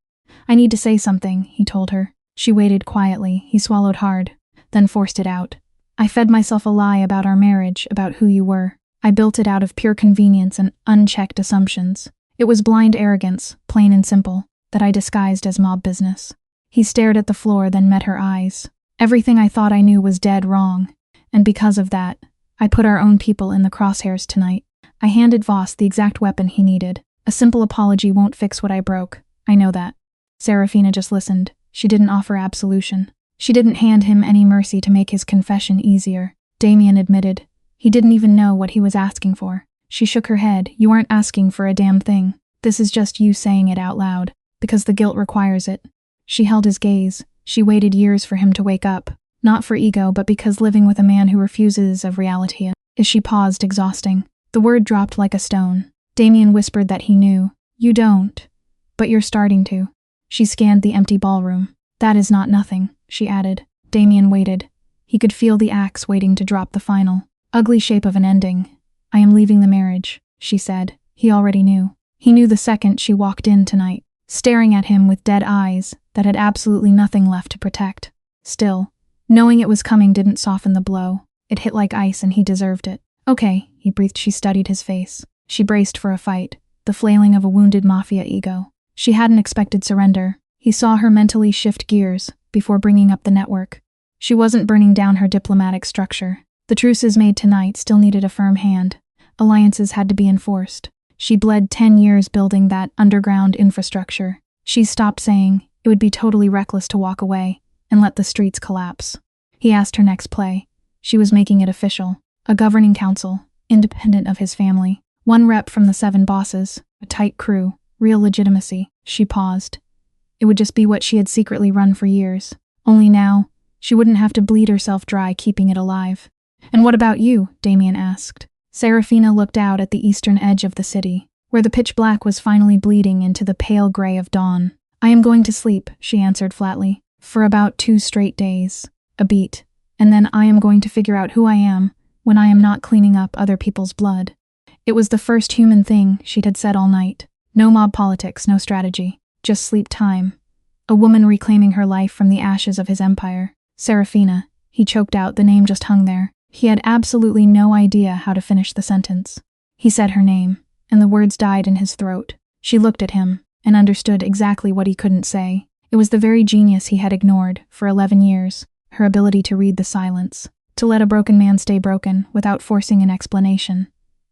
I need to say something, he told her. She waited quietly. He swallowed hard. then forced it out. I fed myself a lie about our marriage, about who you were. I built it out of pure convenience and unchecked assumptions. It was blind arrogance, plain and simple, that I disguised as mob business. He stared at the floor, then met her eyes. Everything I thought I knew was dead wrong, and because of that, I put our own people in the crosshairs tonight. I handed Voss the exact weapon he needed. A simple apology won't fix what I broke. I know that. Serafina just listened. She didn't offer absolution. She didn't hand him any mercy to make his confession easier. Damien admitted. He didn't even know what he was asking for. She shook her head. You aren't asking for a damn thing. This is just you saying it out loud, because the guilt requires it. She held his gaze. She waited years for him to wake up. Not for ego, but because living with a man who refuses of reality is. She paused, exhausting. The word dropped like a stone. Damien whispered that he knew. You don't. But you're starting to. She scanned the empty ballroom. That is not nothing, she added. Damien waited. He could feel the axe waiting to drop the final, ugly shape of an ending. I am leaving the marriage, she said. He already knew. He knew the second she walked in tonight, staring at him with dead eyes that had absolutely nothing left to protect. Still, knowing it was coming didn't soften the blow. It hit like ice and he deserved it. Okay, he breathed. She studied his face. She braced for a fight, the flailing of a wounded mafia ego. She hadn't expected surrender. He saw her mentally shift gears before bringing up the network. She wasn't burning down her diplomatic structure. The truces made tonight still needed a firm hand. Alliances had to be enforced. She bled 10 years building that underground infrastructure. She stopped saying it would be totally reckless to walk away and let the streets collapse. He asked her next play. She was making it official. A governing council, independent of his family. One rep from the 7 bosses, a tight crew, real legitimacy. She paused. It would just be what she had secretly run for years. Only now, she wouldn't have to bleed herself dry keeping it alive. And what about you? Damien asked. Serafina looked out at the eastern edge of the city, where the pitch black was finally bleeding into the pale gray of dawn. I am going to sleep, she answered flatly, for about 2 straight days. A beat. And then I am going to figure out who I am when I am not cleaning up other people's blood. It was the first human thing she'd had said all night. No mob politics, no strategy. Just sleep time. A woman reclaiming her life from the ashes of his empire. Serafina. He choked out, the name just hung there. He had absolutely no idea how to finish the sentence. He said her name, and the words died in his throat. She looked at him, and understood exactly what he couldn't say. It was the very genius he had ignored for 11 years, her ability to read the silence, to let a broken man stay broken without forcing an explanation.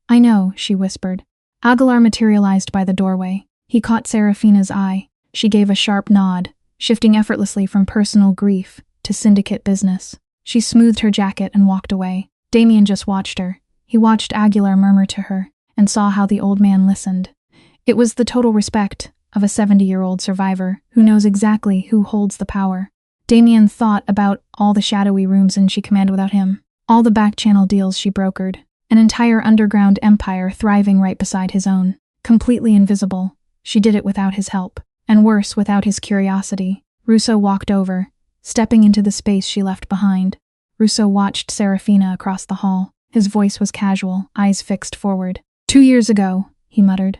I know, she whispered. Aguilar materialized by the doorway. He caught Serafina's eye. She gave a sharp nod, shifting effortlessly from personal grief to syndicate business. She smoothed her jacket and walked away. Damien just watched her. He watched Aguilar murmur to her, and saw how the old man listened. It was the total respect of a 70-year-old survivor who knows exactly who holds the power. Damien thought about all the shadowy rooms she commanded without him, all the back-channel deals she brokered, an entire underground empire thriving right beside his own, completely invisible. She did it without his help, and worse, without his curiosity. Russo walked over, stepping into the space she left behind. Russo watched Serafina across the hall. His voice was casual, eyes fixed forward. 2 years ago, he muttered.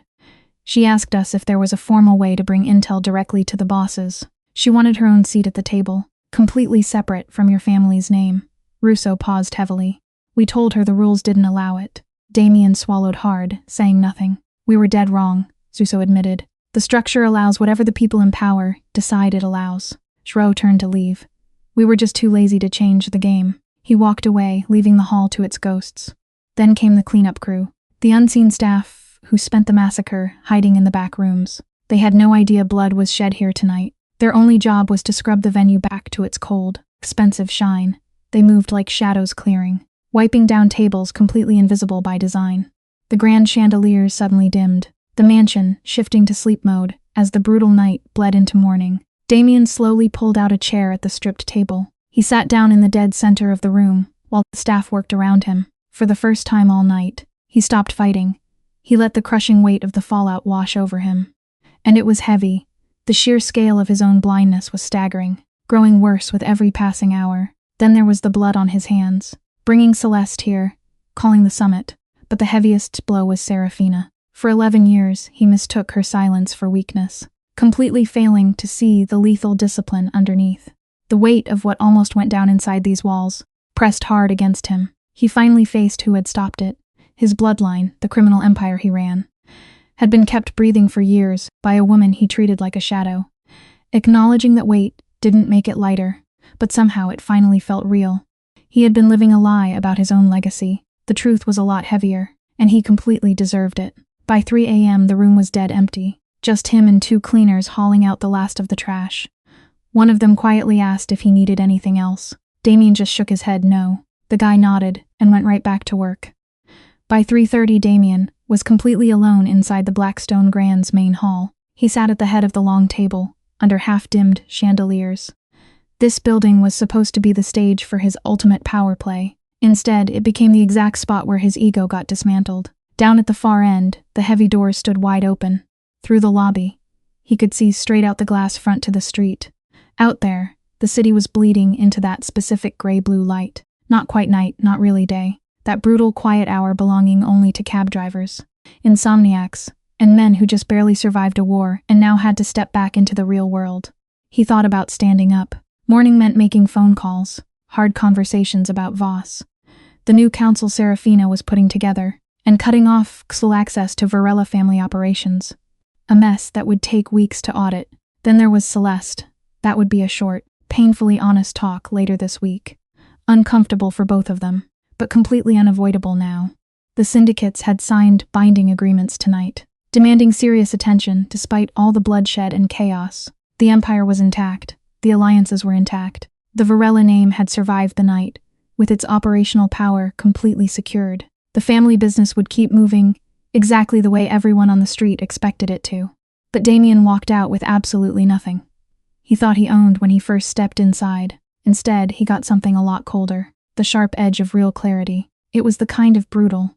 She asked us if there was a formal way to bring intel directly to the bosses. She wanted her own seat at the table, completely separate from your family's name. Russo paused heavily. We told her the rules didn't allow it. Damien swallowed hard, saying nothing. We were dead wrong, Russo admitted. The structure allows whatever the people in power decide it allows. Shro turned to leave. We were just too lazy to change the game. He walked away, leaving the hall to its ghosts. Then came the cleanup crew, the unseen staff who spent the massacre hiding in the back rooms. They had no idea blood was shed here tonight. Their only job was to scrub the venue back to its cold, expensive shine. They moved like shadows clearing, wiping down tables completely invisible by design. The grand chandeliers suddenly dimmed, the mansion shifting to sleep mode as the brutal night bled into morning. Damien slowly pulled out a chair at the stripped table. He sat down in the dead center of the room, while the staff worked around him. For the first time all night, he stopped fighting. He let the crushing weight of the fallout wash over him. And it was heavy. The sheer scale of his own blindness was staggering, growing worse with every passing hour. Then there was the blood on his hands, bringing Celeste here, calling the summit. But the heaviest blow was Serafina. For 11 years, he mistook her silence for weakness, completely failing to see the lethal discipline underneath. The The weight of what almost went down inside these walls pressed hard against him. He finally faced who had stopped it. His bloodline, the criminal empire he ran, had been kept breathing for years by a woman he treated like a shadow. Acknowledging that weight didn't make it lighter, but somehow it finally felt real. He had been living a lie about his own legacy. The truth was a lot heavier, and he completely deserved it. By 3 a.m. the room was dead empty, just him and 2 cleaners hauling out the last of the trash. One of them quietly asked if he needed anything else. Damien just shook his head no. The guy nodded and went right back to work. By 3:30 Damien was completely alone inside the Blackstone Grand's main hall. He sat at the head of the long table, under half-dimmed chandeliers. This building was supposed to be the stage for his ultimate power play. Instead, it became the exact spot where his ego got dismantled. Down at the far end, the heavy doors stood wide open. Through the lobby, he could see straight out the glass front to the street. Out there, the city was bleeding into that specific gray-blue light. Not quite night, not really day. That brutal, quiet hour belonging only to cab drivers, insomniacs, and men who just barely survived a war and now had to step back into the real world. He thought about standing up. Morning meant making phone calls, hard conversations about Voss, the new council Serafina was putting together, and cutting off Xl access to Varela family operations. A mess that would take weeks to audit. Then there was Celeste. That would be a short, painfully honest talk later this week. Uncomfortable for both of them, but completely unavoidable now. The syndicates had signed binding agreements tonight, demanding serious attention despite all the bloodshed and chaos. The empire was intact. The alliances were intact. The Varela name had survived the night, with its operational power completely secured. The family business would keep moving, exactly the way everyone on the street expected it to. But Damien walked out with absolutely nothing. He thought he owned when he first stepped inside. Instead, he got something a lot colder. The sharp edge of real clarity. It was the kind of brutal,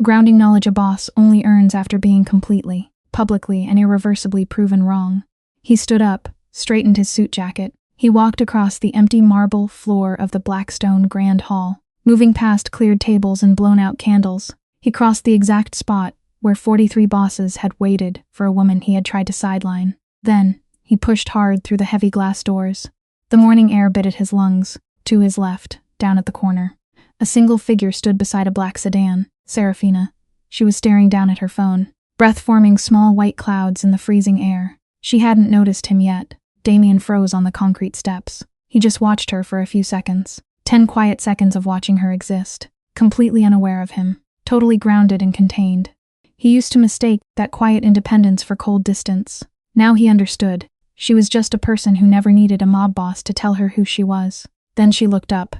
grounding knowledge a boss only earns after being completely, publicly, and irreversibly proven wrong. He stood up, straightened his suit jacket. He walked across the empty marble floor of the Blackstone Grand Hall, moving past cleared tables and blown-out candles. He crossed the exact spot where 43 bosses had waited for a woman he had tried to sideline. Then, he pushed hard through the heavy glass doors. The morning air bit at his lungs. To his left, down at the corner, a single figure stood beside a black sedan, Serafina. She was staring down at her phone, breath forming small white clouds in the freezing air. She hadn't noticed him yet. Damien froze on the concrete steps. He just watched her for a few seconds. 10 quiet seconds of watching her exist, completely unaware of him, totally grounded and contained. He used to mistake that quiet independence for cold distance. Now he understood. She was just a person who never needed a mob boss to tell her who she was. Then she looked up.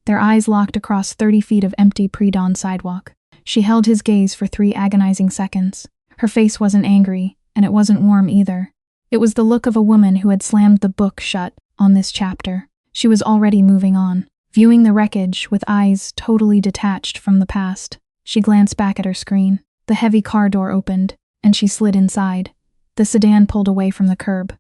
Their eyes locked across 30 feet of empty pre-dawn sidewalk. She held his gaze for 3 agonizing seconds. Her face wasn't angry, and it wasn't warm either. It was the look of a woman who had slammed the book shut on this chapter. She was already moving on, viewing the wreckage with eyes totally detached from the past. She glanced back at her screen. The heavy car door opened, and she slid inside. The sedan pulled away from the curb,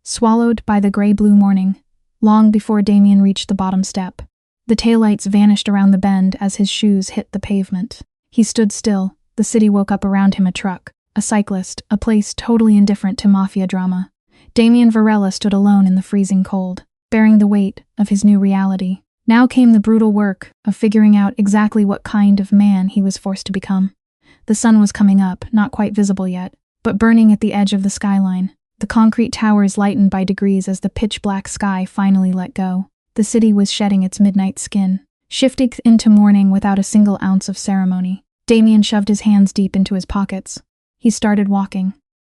swallowed by the gray-blue morning, long before Damien reached the bottom step. The taillights vanished around the bend as his shoes hit the pavement. He stood still. The city woke up around him, a truck, a cyclist, a place totally indifferent to mafia drama. Damien Varela stood alone in the freezing cold, bearing the weight of his new reality. Now came the brutal work of figuring out exactly what kind of man he was forced to become. The sun was coming up, not quite visible yet, but burning at the edge of the skyline. The concrete towers lightened by degrees as the pitch-black sky finally let go. The city was shedding its midnight skin, shifting into morning without a single ounce of ceremony. Damien shoved his hands deep into his pockets. He started walking.